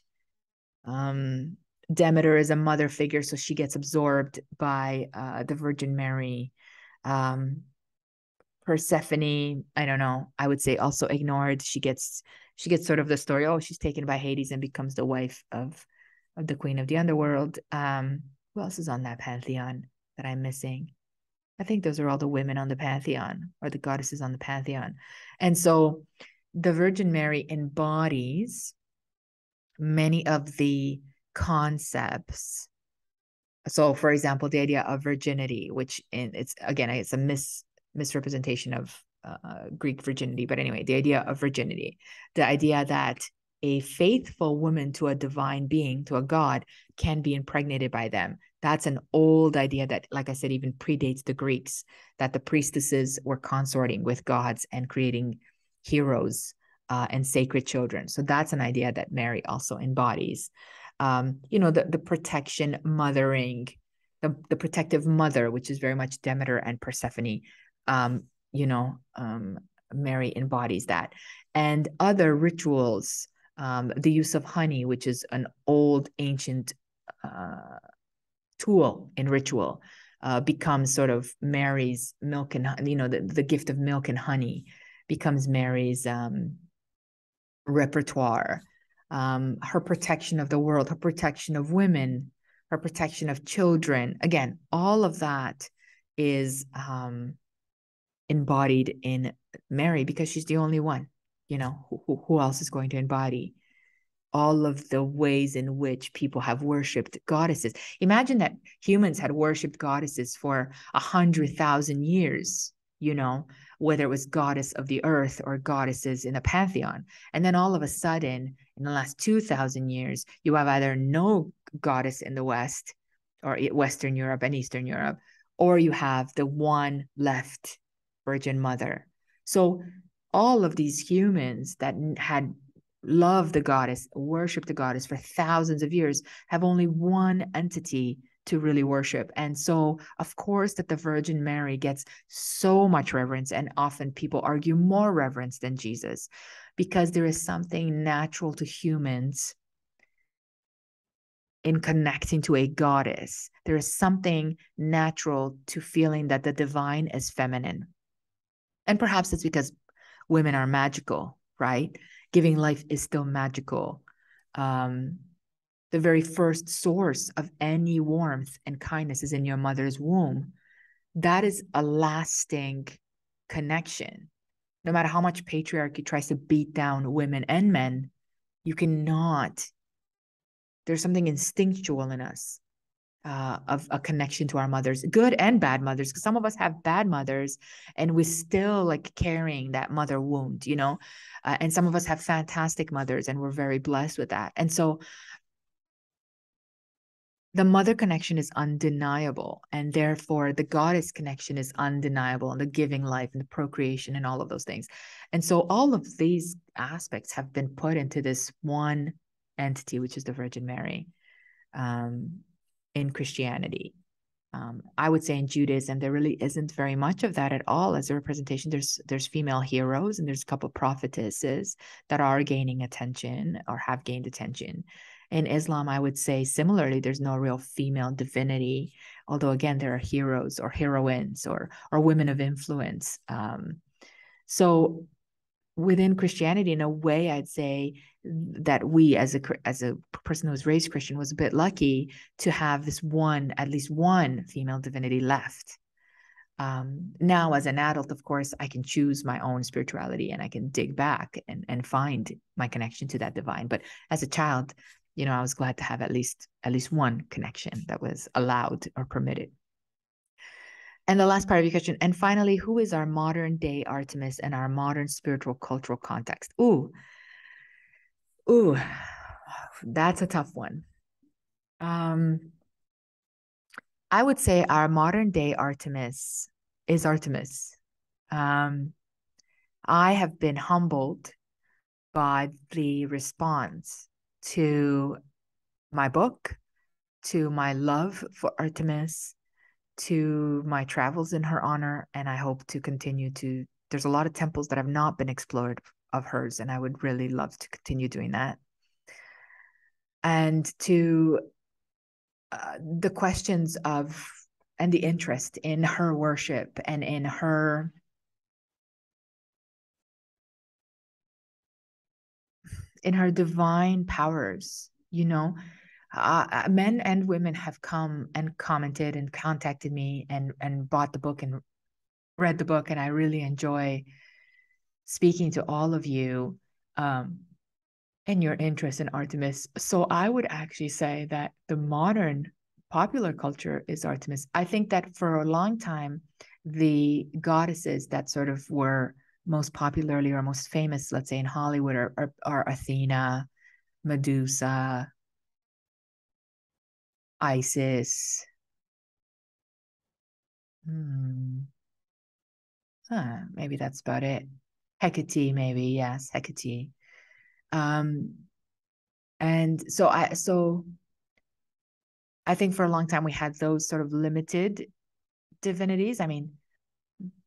Demeter is a mother figure, so she gets absorbed by the Virgin Mary. Persephone, I don't know, I would say also ignored. She gets sort of the story, oh, she's taken by Hades and becomes the wife of the queen of the underworld. Who else is on that pantheon that I'm missing? I think those are all the women on the pantheon, or the goddesses on the pantheon. And so the Virgin Mary embodies many of the concepts. So, for example, the idea of virginity, which it's a misrepresentation of Greek virginity. But anyway, the idea of virginity, the idea that a faithful woman to a divine being, to a god, can be impregnated by them. That's an old idea that, like I said, even predates the Greeks, that the priestesses were consorting with gods and creating heroes and sacred children. So that's an idea that Mary also embodies. The protection, mothering, the protective mother, which is very much Demeter and Persephone. Mary embodies that. And other rituals, the use of honey, which is an old ancient tool in ritual, becomes sort of Mary's milk and, the gift of milk and honey becomes Mary's repertoire. Her protection of the world, her protection of women, her protection of children. Again, all of that is embodied in Mary because she's the only one. Who else is going to embody all of the ways in which people have worshipped goddesses? Imagine that humans had worshipped goddesses for 100,000 years, whether it was goddess of the earth or goddesses in the pantheon. And then all of a sudden, in the last 2,000 years, you have either no goddess in the West or Western Europe and Eastern Europe, or you have the one left Virgin Mother. So all of these humans that had loved the goddess, worshiped the goddess for thousands of years, have only one entity to really worship. And so, of course, that the Virgin Mary gets so much reverence, and often people argue more reverence than Jesus, because there is something natural to humans in connecting to a goddess. There is something natural to feeling that the divine is feminine. And perhaps it's because women are magical, right? Giving life is still magical. The very first source of any warmth and kindness is in your mother's womb. That is a lasting connection. No matter how much patriarchy tries to beat down women and men, you cannot. There's something instinctual in us of a connection to our mothers, good and bad mothers, because some of us have bad mothers and we're still like carrying that mother wound, and some of us have fantastic mothers and we're very blessed with that. And so the mother connection is undeniable, and therefore the goddess connection is undeniable, and the giving life and the procreation and all of those things. And so all of these aspects have been put into this one entity, which is the Virgin Mary. In Christianity. I would say in Judaism, there really isn't very much of that at all as a representation. There's female heroes and there's a couple of prophetesses that are gaining attention or have gained attention. In Islam, I would say similarly, there's no real female divinity, although again, there are heroes or heroines or women of influence. So within Christianity, in a way, I'd say that we, as a person who was raised Christian, was a bit lucky to have at least one female divinity left. Now, as an adult, of course, I can choose my own spirituality and I can dig back and find my connection to that divine. But as a child, I was glad to have at least one connection that was allowed or permitted. And the last part of your question, and finally, who is our modern day Artemis and our modern spiritual cultural context? Ooh, that's a tough one. I would say our modern day Artemis is Artemis. I have been humbled by the response to my book, to my love for Artemis, to my travels in her honor, and I hope to continue to. There's a lot of temples that have not been explored of hers, and I would really love to continue doing that. And to the questions of and the interest in her worship and in her divine powers, men and women have come and commented and contacted me and bought the book and read the book, and I really enjoy speaking to all of you and your interest in Artemis. So I would actually say that the modern popular culture is Artemis. I think that for a long time, the goddesses that sort of were most popularly or most famous, let's say in Hollywood, are Athena, Medusa, Isis. Maybe that's about it. Hecate, maybe, yes, Hecate. And so I think for a long time we had those sort of limited divinities. I mean,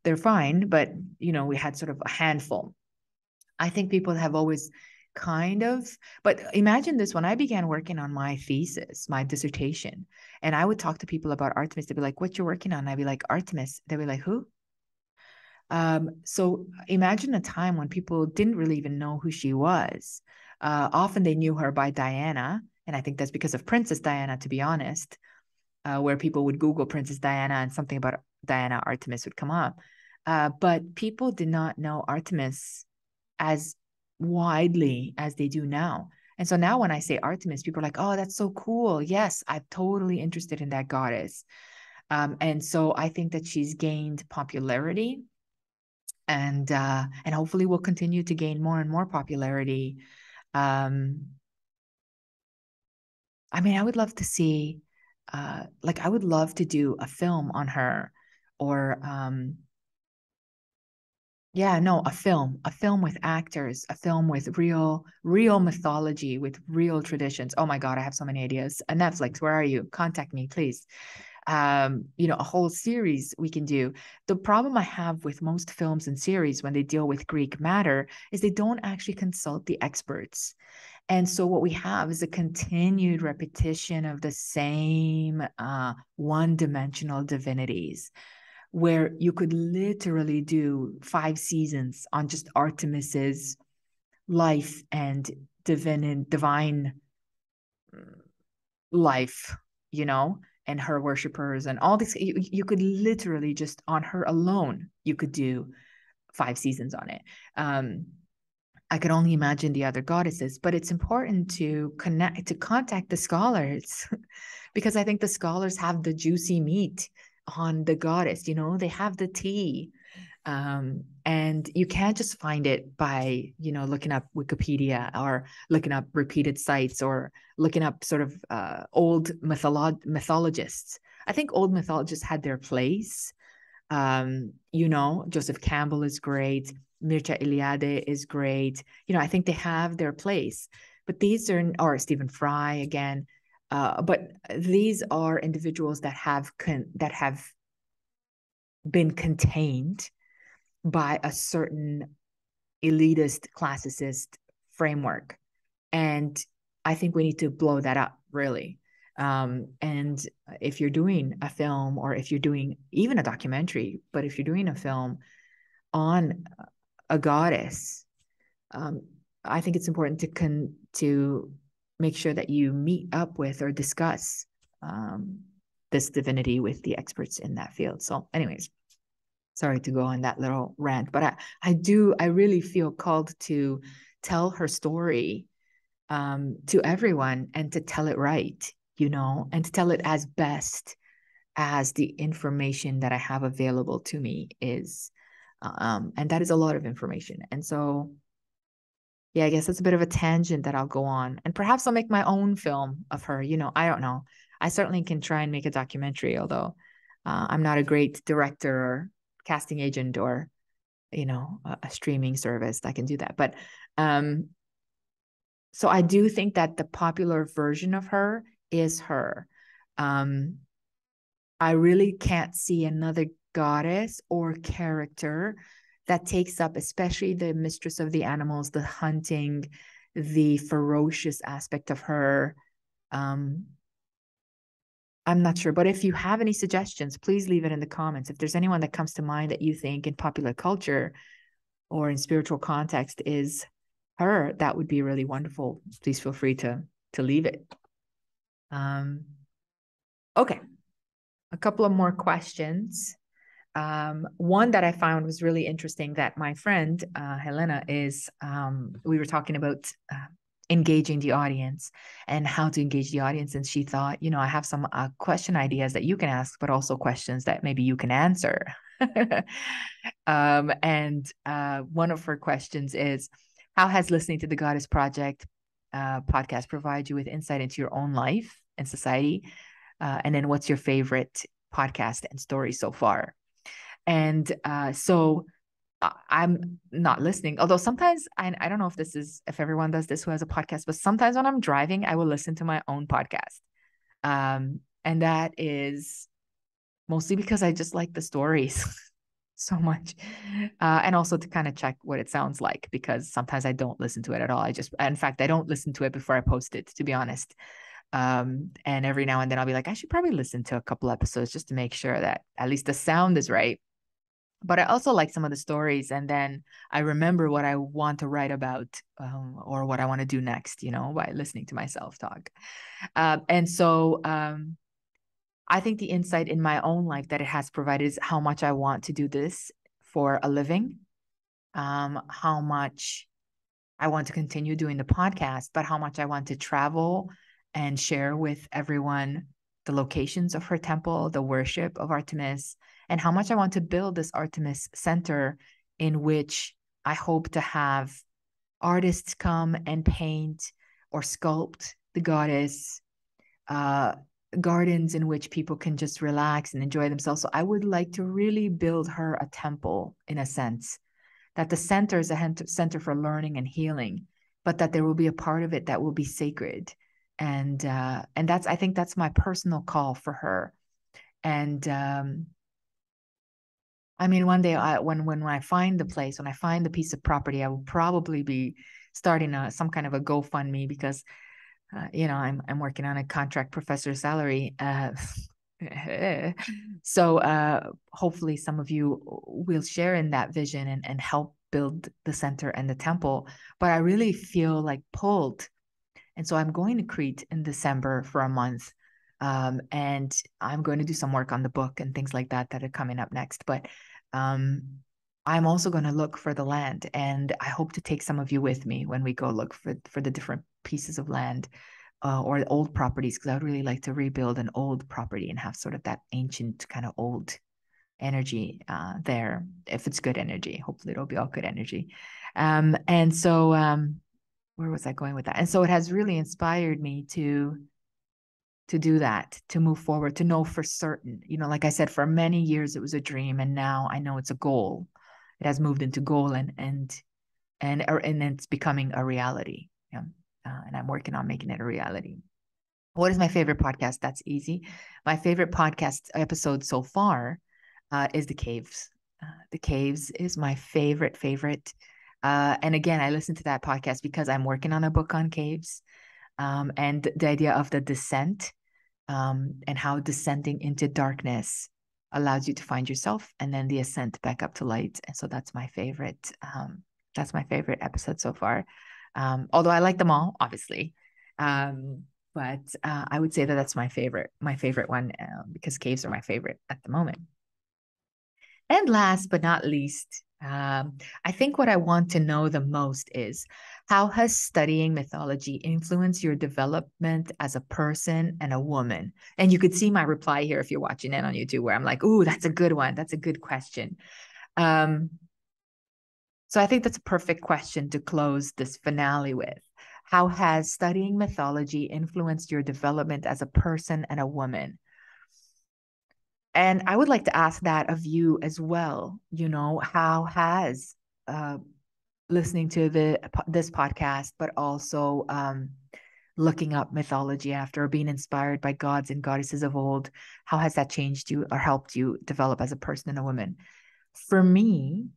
they're fine, but we had sort of a handful. I think people have always but imagine this: when I began working on my thesis, my dissertation, and I would talk to people about Artemis, they'd be like, "What you're working on?" I'd be like, "Artemis." They'd be like, "Who?" So imagine a time when people didn't really even know who she was. Often they knew her by Diana, and I think that's because of Princess Diana, to be honest, where people would Google Princess Diana and something about Diana Artemis would come up. But people did not know Artemis as widely as they do now. And so now when I say Artemis, people are like, oh, that's so cool. Yes, I'm totally interested in that goddess. And so I think that she's gained popularity, and hopefully will continue to gain more and more popularity. I mean, I would love to see, like, I would love to do a film on her, or yeah, no, a film with actors, a film with real mythology, with real traditions. Oh my God, I have so many ideas. Netflix, where are you? Contact me, please. A whole series we can do. The problem I have with most films and series when they deal with Greek matter is they don't actually consult the experts. And so what we have is a continued repetition of the same one-dimensional divinities, where you could literally do 5 seasons on just Artemis's life and divine life, and her worshipers and all this. You could literally just on her alone, you could do 5 seasons on it. I could only imagine the other goddesses, but it's important to contact the scholars because I think the scholars have the juicy meat on the goddess. They have the tea. And you can't just find it by, looking up Wikipedia or looking up repeated sites or looking up sort of old mythologists. I think old mythologists had their place. Joseph Campbell is great. Mircea Eliade is great. I think they have their place. But these are, or Stephen Fry again. But these are individuals that have been contained by a certain elitist, classicist framework. And I think we need to blow that up, really. And if you're doing a film, or if you're doing even a documentary, but if you're doing a film on a goddess, I think it's important to make sure that you meet up with or discuss this divinity with the experts in that field. So, anyways, sorry to go on that little rant, but I really feel called to tell her story to everyone, and to tell it right, and to tell it as best as the information that I have available to me is. And that is a lot of information. And so, yeah, I guess that's a bit of a tangent that I'll go on. And perhaps I'll make my own film of her. I don't know. I certainly can try and make a documentary, although I'm not a great director or casting agent or, a streaming service that can do that. But so I do think that the popular version of her is her. I really can't see another goddess or character that takes up, especially the mistress of the animals, the hunting, the ferocious aspect of her. I'm not sure, but if you have any suggestions, please leave it in the comments. If there's anyone that comes to mind that you think in popular culture or in spiritual context is her, that would be really wonderful. Please feel free to leave it. Okay, a couple of more questions. One that I found was really interesting that my friend Helena is, we were talking about engaging the audience and how to engage the audience. And she thought, I have some question ideas that you can ask, but also questions that maybe you can answer. And one of her questions is, how has listening to the Goddess Project podcast provide you with insight into your own life and society? And then what's your favorite podcast and story so far? And so I'm not listening, although sometimes I don't know if everyone does this who has a podcast, but sometimes when I'm driving, I will listen to my own podcast. And that is mostly because I just like the stories so much. And also to kind of check what it sounds like, because sometimes I don't listen to it at all. In fact, I don't listen to it before I post it, to be honest. And every now and then I'll be like, I should probably listen to a couple episodes just to make sure that at least the sound is right. But I also like some of the stories, and then I remember what I want to write about, or what I want to do next, by listening to myself talk. And so I think the insight in my own life that it has provided is how much I want to do this for a living, how much I want to continue doing the podcast, but how much I want to travel and share with everyone the locations of her temple, the worship of Artemis, and how much I want to build this Artemis Center in which I hope to have artists come and paint or sculpt the goddess, uh, gardens in which people can just relax and enjoy themselves. So I would like to really build her a temple in a sense, that the center is a center for learning and healing, but that there will be a part of it that will be sacred. And that's, I think that's my personal call for her. And I mean, one day when I find the place, when I find the piece of property, I will probably be starting some kind of a GoFundMe because I'm working on a contract professor salary. So hopefully some of you will share in that vision and help build the center and the temple. But I really feel like pulled. And so I'm going to Crete in December for a month. And I'm going to do some work on the book and things like that are coming up next. But um, I'm also going to look for the land, and I hope to take some of you with me when we go look for the different pieces of land or old properties, because I would really like to rebuild an old property and have sort of that ancient kind of old energy there. If it's good energy, hopefully it'll be all good energy. And so where was I going with that? And so it has really inspired me to do that, to move forward, to know for certain. Like I said, for many years it was a dream, and now I know it's a goal. It has moved into goal, and it's becoming a reality. Yeah. And I'm working on making it a reality. What is my favorite podcast? That's easy. My favorite podcast episode so far is The Caves. The Caves is my favorite. And again, I listen to that podcast because I'm working on a book on caves, and the idea of the descent, and how descending into darkness allows you to find yourself, and then the ascent back up to light. And so that's my favorite. That's my favorite episode so far. Although I like them all, obviously. But I would say that that's my favorite one, because caves are my favorite at the moment. And last but not least, I think what I want to know the most is, how has studying mythology influenced your development as a person and a woman? And you could see my reply here if you're watching it on YouTube, where I'm like, ooh, that's a good one. That's a good question. So I think that's a perfect question to close this finale with. How has studying mythology influenced your development as a person and a woman? And I would like to ask that of you as well. How has listening to this podcast, but also looking up mythology after, or being inspired by gods and goddesses of old, how has that changed you or helped you develop as a person and a woman? For me,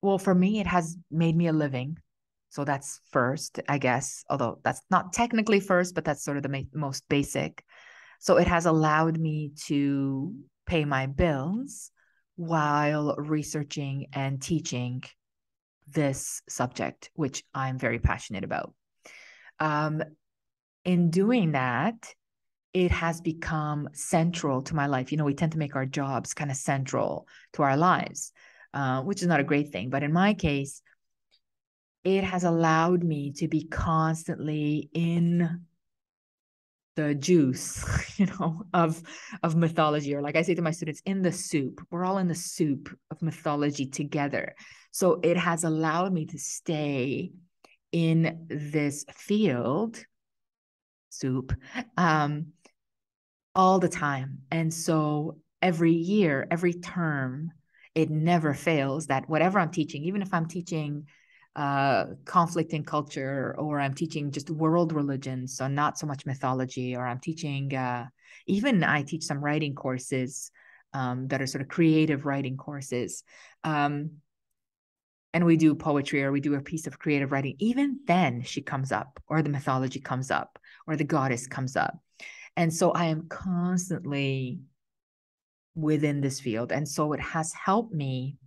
it has made me a living. So that's first, I guess, although that's not technically first, but that's sort of the most basic. So it has allowed me to pay my bills while researching and teaching this subject, which I'm very passionate about. In doing that, it has become central to my life. We tend to make our jobs kind of central to our lives, which is not a great thing. But in my case, it has allowed me to be constantly in the juice, of mythology, or like I say to my students, in the soup. We're all in the soup of mythology together. So it has allowed me to stay in this field, soup, all the time. And so every year, every term, it never fails that whatever I'm teaching, even if I'm teaching conflict in culture, or I'm teaching just world religions, so not so much mythology, or I'm teaching, even I teach some writing courses that are sort of creative writing courses. And we do poetry, or we do a piece of creative writing. Even then, she comes up, or the mythology comes up, or the goddess comes up. And so I am constantly within this field. And so it has helped me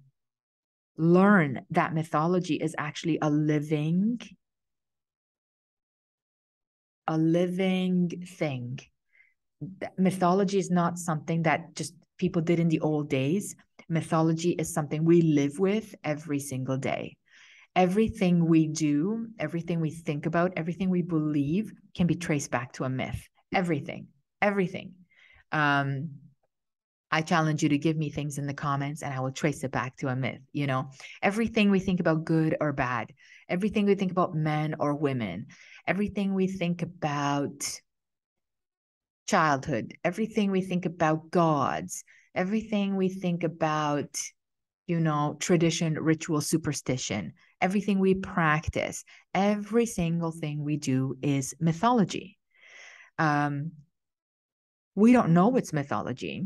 learn that mythology is actually a living thing. Mythology is not something that just people did in the old days. Mythology is something we live with every single day. Everything we do, everything we think about, everything we believe can be traced back to a myth. Everything, everything. I challenge you to give me things in the comments and I will trace it back to a myth. Everything we think about, good or bad, everything we think about men or women, everything we think about childhood, everything we think about gods, everything we think about, tradition, ritual, superstition, everything we practice, every single thing we do is mythology. We don't know it's mythology,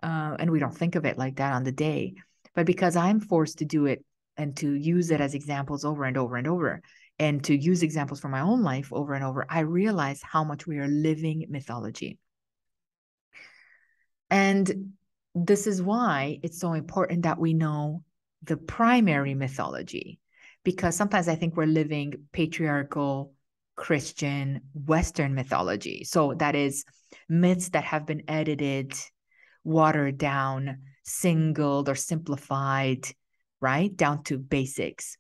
and we don't think of it like that on the day. But because I'm forced to do it and to use it as examples over and over and over, and to use examples from my own life over and over, I realize how much we are living mythology. And this is why it's so important that we know the primary mythology, because sometimes I think we're living patriarchal, Christian, Western mythology. So that is myths that have been edited, watered down, singled or simplified, right? Down to basics.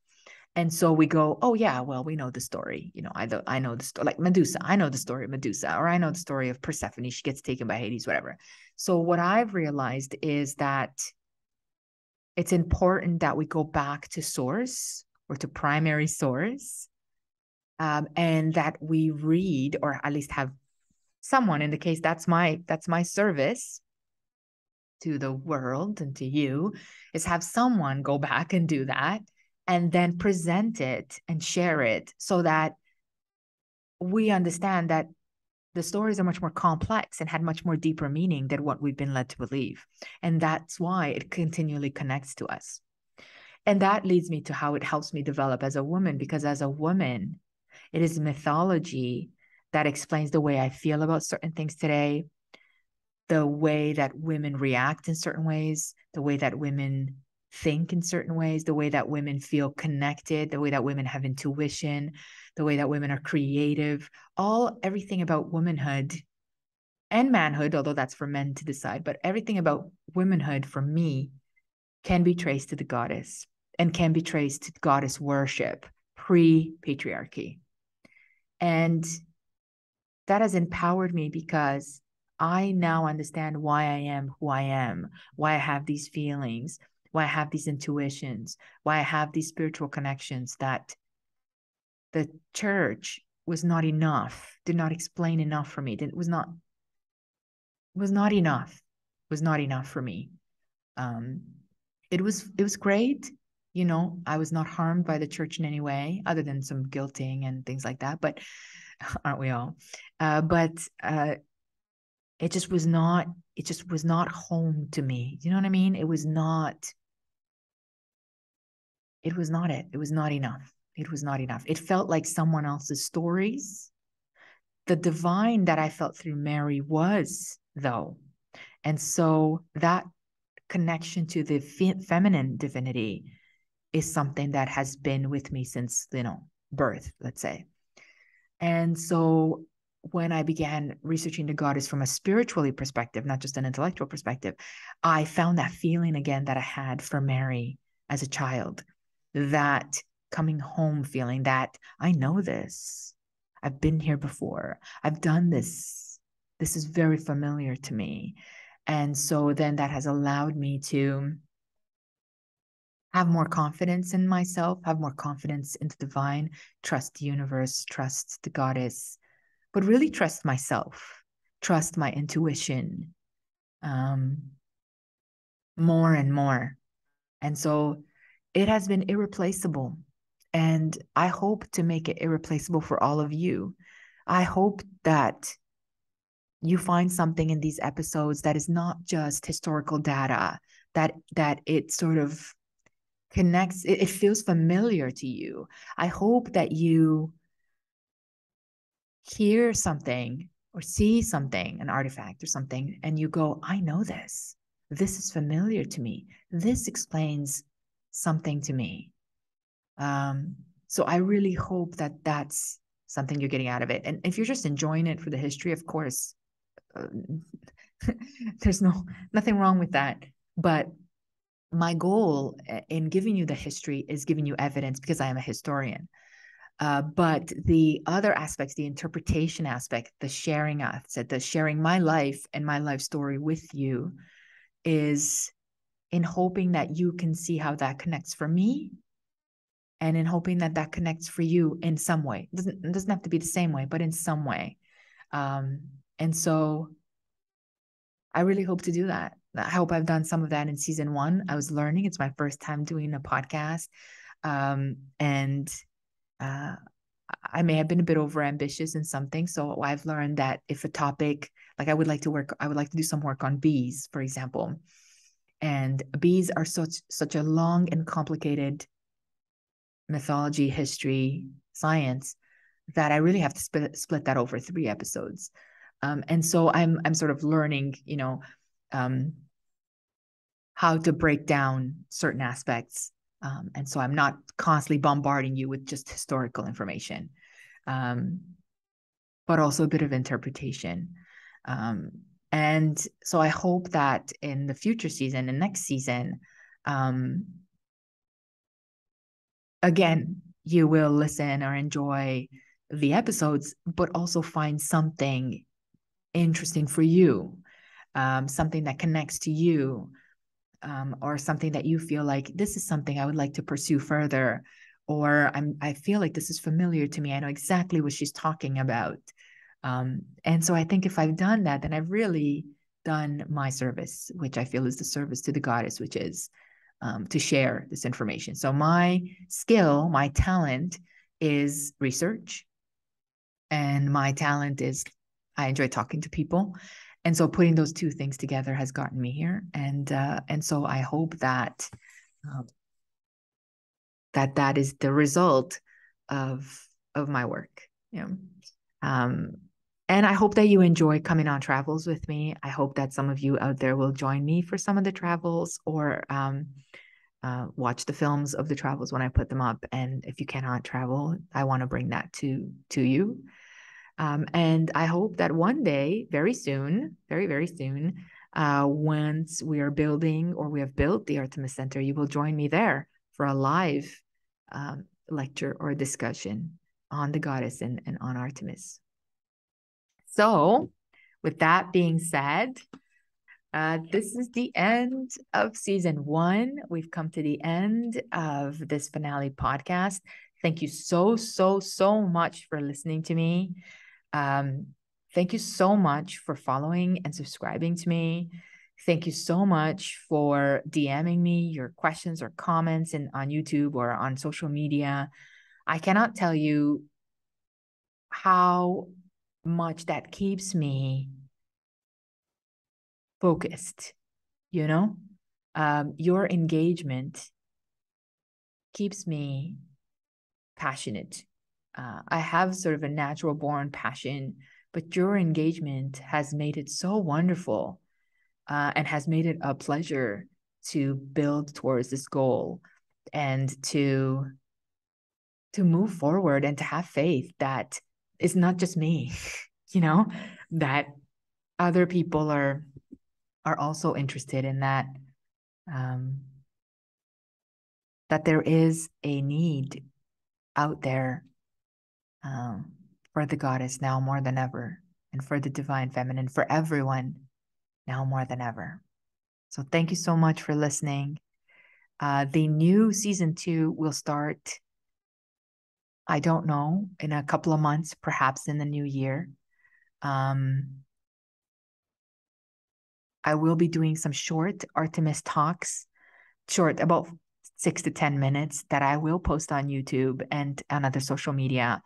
And so we go, oh yeah, well, we know the story. I know the story, like Medusa. I know the story of Medusa, or I know the story of Persephone. She gets taken by Hades, whatever. So what I've realized is that it's important that we go back to source, or to primary source, and that we read, or at least have someone, in the case, that's my service to the world and to you, is have someone go back and do that, and then present it and share it, so that we understand that the stories are much more complex and had much more deeper meaning than what we've been led to believe. And that's why it continually connects to us. And that leads me to how it helps me develop as a woman, because as a woman, it is mythology that explains the way I feel about certain things today, the way that women react in certain ways, the way that women think in certain ways, the way that women feel connected, the way that women have intuition, the way that women are creative, everything about womanhood and manhood, although that's for men to decide, but everything about womanhood for me can be traced to the goddess, and can be traced to goddess worship pre-patriarchy. And that has empowered me, because I now understand why I am who I am, why I have these feelings, why I have these intuitions, why I have these spiritual connections that the church was not enough, did not explain enough for me. It was not enough for me. It was great. I was not harmed by the church in any way, other than some guilting and things like that. But aren't we all? But it just was not home to me. You know what I mean? It was not it. It was not enough. It was not enough. It felt like someone else's stories. The divine that I felt through Mary was, though. And so that connection to the feminine divinity is something that has been with me since, birth, let's say. And so when I began researching the goddess from a spiritually perspective, not just an intellectual perspective, I found that feeling again that I had for Mary as a child, that coming home feeling, that I know this. I've been here before. I've done this. This is very familiar to me. And so then that has allowed me to have more confidence in myself, have more confidence in the divine, trust the universe, trust the goddess, but really trust myself, trust my intuition, more and more. And so it has been irreplaceable. And I hope to make it irreplaceable for all of you. I hope that you find something in these episodes that is not just historical data, that it sort of connects, it feels familiar to you. I hope that you hear something or see something, an artifact or something, and you go, I know this. This is familiar to me. This explains something to me. So I really hope that that's something you're getting out of it. And if you're just enjoying it for the history, of course, There's nothing wrong with that. But my goal in giving you the history is giving you evidence because I am a historian. But the other aspects, the interpretation aspect, the sharing aspect, the sharing my life and my life story with you is in hoping that you can see how that connects for me and in hoping that that connects for you in some way. It doesn't have to be the same way, but in some way. Um, and so I really hope to do that. I hope I've done some of that in season 1. I was learning. It's my first time doing a podcast. And I may have been a bit over ambitious in something. So I've learned that if a topic, like I would like to do some work on bees, for example. And bees are such a long and complicated mythology, history, science that I really have to split that over 3 episodes. And so I'm sort of learning, um, how to break down certain aspects. And so I'm not constantly bombarding you with just historical information, um, but also a bit of interpretation. Um, and so I hope that in the future season and next season, um, again, you will listen or enjoy the episodes, but also find something interesting for you, something that connects to you, or something that you feel like this is something I would like to pursue further, or I feel like this is familiar to me. I know exactly what she's talking about. And so I think if I've done that, then I've really done my service, which I feel is the service to the goddess, which is to share this information. So my skill, my talent is research, and my talent is I enjoy talking to people. And so putting those two things together has gotten me here. And so I hope that um, that is the result of my work. You know, um, and I hope that you enjoy coming on travels with me. I hope that some of you out there will join me for some of the travels, or watch the films of the travels when I put them up. And if you cannot travel, I want to bring that to you. And I hope that one day, very soon, very, very soon, once we are building or we have built the Artemis Center, you will join me there for a live lecture or discussion on the goddess and on Artemis. So, with that being said, this is the end of season 1. We've come to the end of this finale podcast. Thank you so, so, so much for listening to me. Thank you so much for following and subscribing to me. Thank you so much for DMing me your questions or comments on YouTube or on social media. I cannot tell you how much that keeps me focused, you know? Your engagement keeps me passionate. I have sort of a natural born passion, but your engagement has made it so wonderful, and has made it a pleasure to build towards this goal and to move forward and to have faith that it's not just me, you know, that other people are also interested in that, um, that there is a need out there, um, for the goddess now more than ever, and for the divine feminine, for everyone now more than ever. So thank you so much for listening. The new season 2 will start, I don't know, in a couple of months, perhaps in the new year. I will be doing some short Artemis talks, short, about 6 to 10 minutes, that I will post on YouTube and on other social media,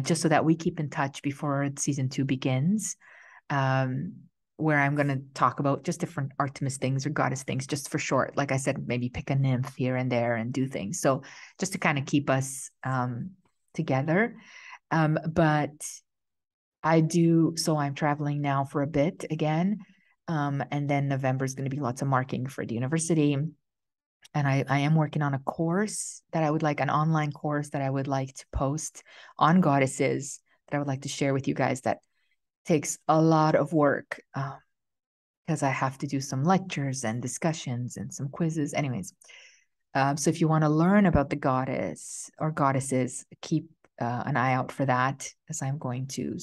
just so that we keep in touch before season 2 begins, where I'm going to talk about just different Artemis things or goddess things, just for short. Like I said, maybe pick a nymph here and there and do things. So just to kind of keep us together. But I'm traveling now for a bit again. And then November is going to be lots of marking for the university. And I am working on a course that I would like, an online course that I would like to post on goddesses, that I would like to share with you guys, that takes a lot of work. because I have to do some lectures and discussions and some quizzes. Anyways, so if you want to learn about the goddess or goddesses, keep an eye out for that, as I'm going to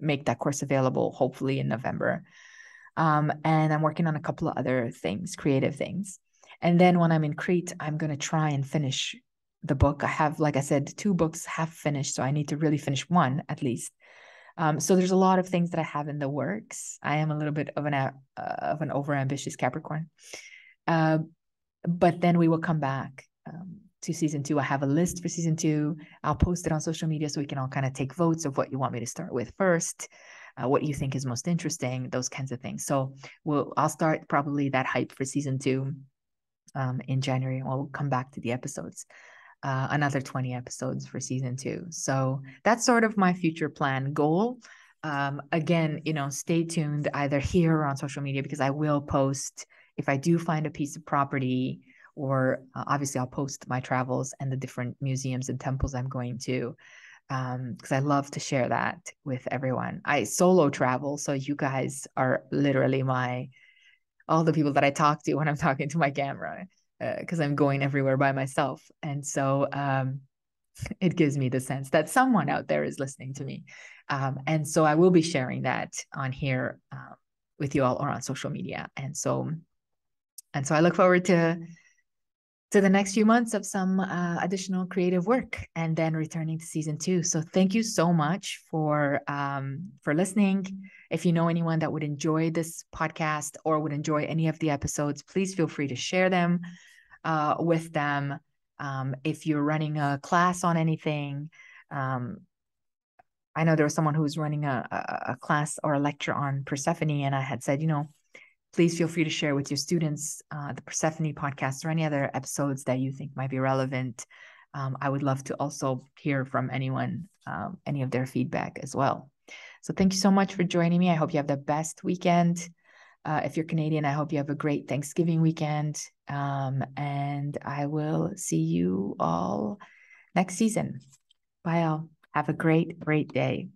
make that course available hopefully in November. And I'm working on a couple of other things, creative things. And then when I'm in Crete, I'm going to try and finish the book. I have, like I said, 2 books half finished, so I need to really finish one at least. So there's a lot of things that I have in the works. I am a little bit of an overambitious Capricorn. But then we will come back to season 2. I have a list for season 2. I'll post it on social media so we can all kind of take votes of what you want me to start with first, what you think is most interesting, those kinds of things. So I'll start probably that hype for season 2 in January, and we'll come back to the episodes. Another 20 episodes for season 2. So that's sort of my future plan goal. Again, stay tuned either here or on social media, because I will post if I do find a piece of property, or obviously I'll post my travels and the different museums and temples I'm going to, because I love to share that with everyone. I solo travel, so you guys are literally all the people that I talk to when I'm talking to my camera, because I'm going everywhere by myself. And so it gives me the sense that someone out there is listening to me. And so I will be sharing that on here with you all, or on social media. And so I look forward to the next few months of some additional creative work, and then returning to season 2. So thank you so much for listening. If you know anyone that would enjoy this podcast or would enjoy any of the episodes, please feel free to share them with them. If you're running a class on anything, I know there was someone who was running a class or a lecture on Persephone, and I had said, please feel free to share with your students the Persephone podcast or any other episodes that you think might be relevant. I would love to also hear from anyone, any of their feedback as well. So thank you so much for joining me. I hope you have the best weekend. If you're Canadian, I hope you have a great Thanksgiving weekend. And I will see you all next season. Bye all. Have a great, great day.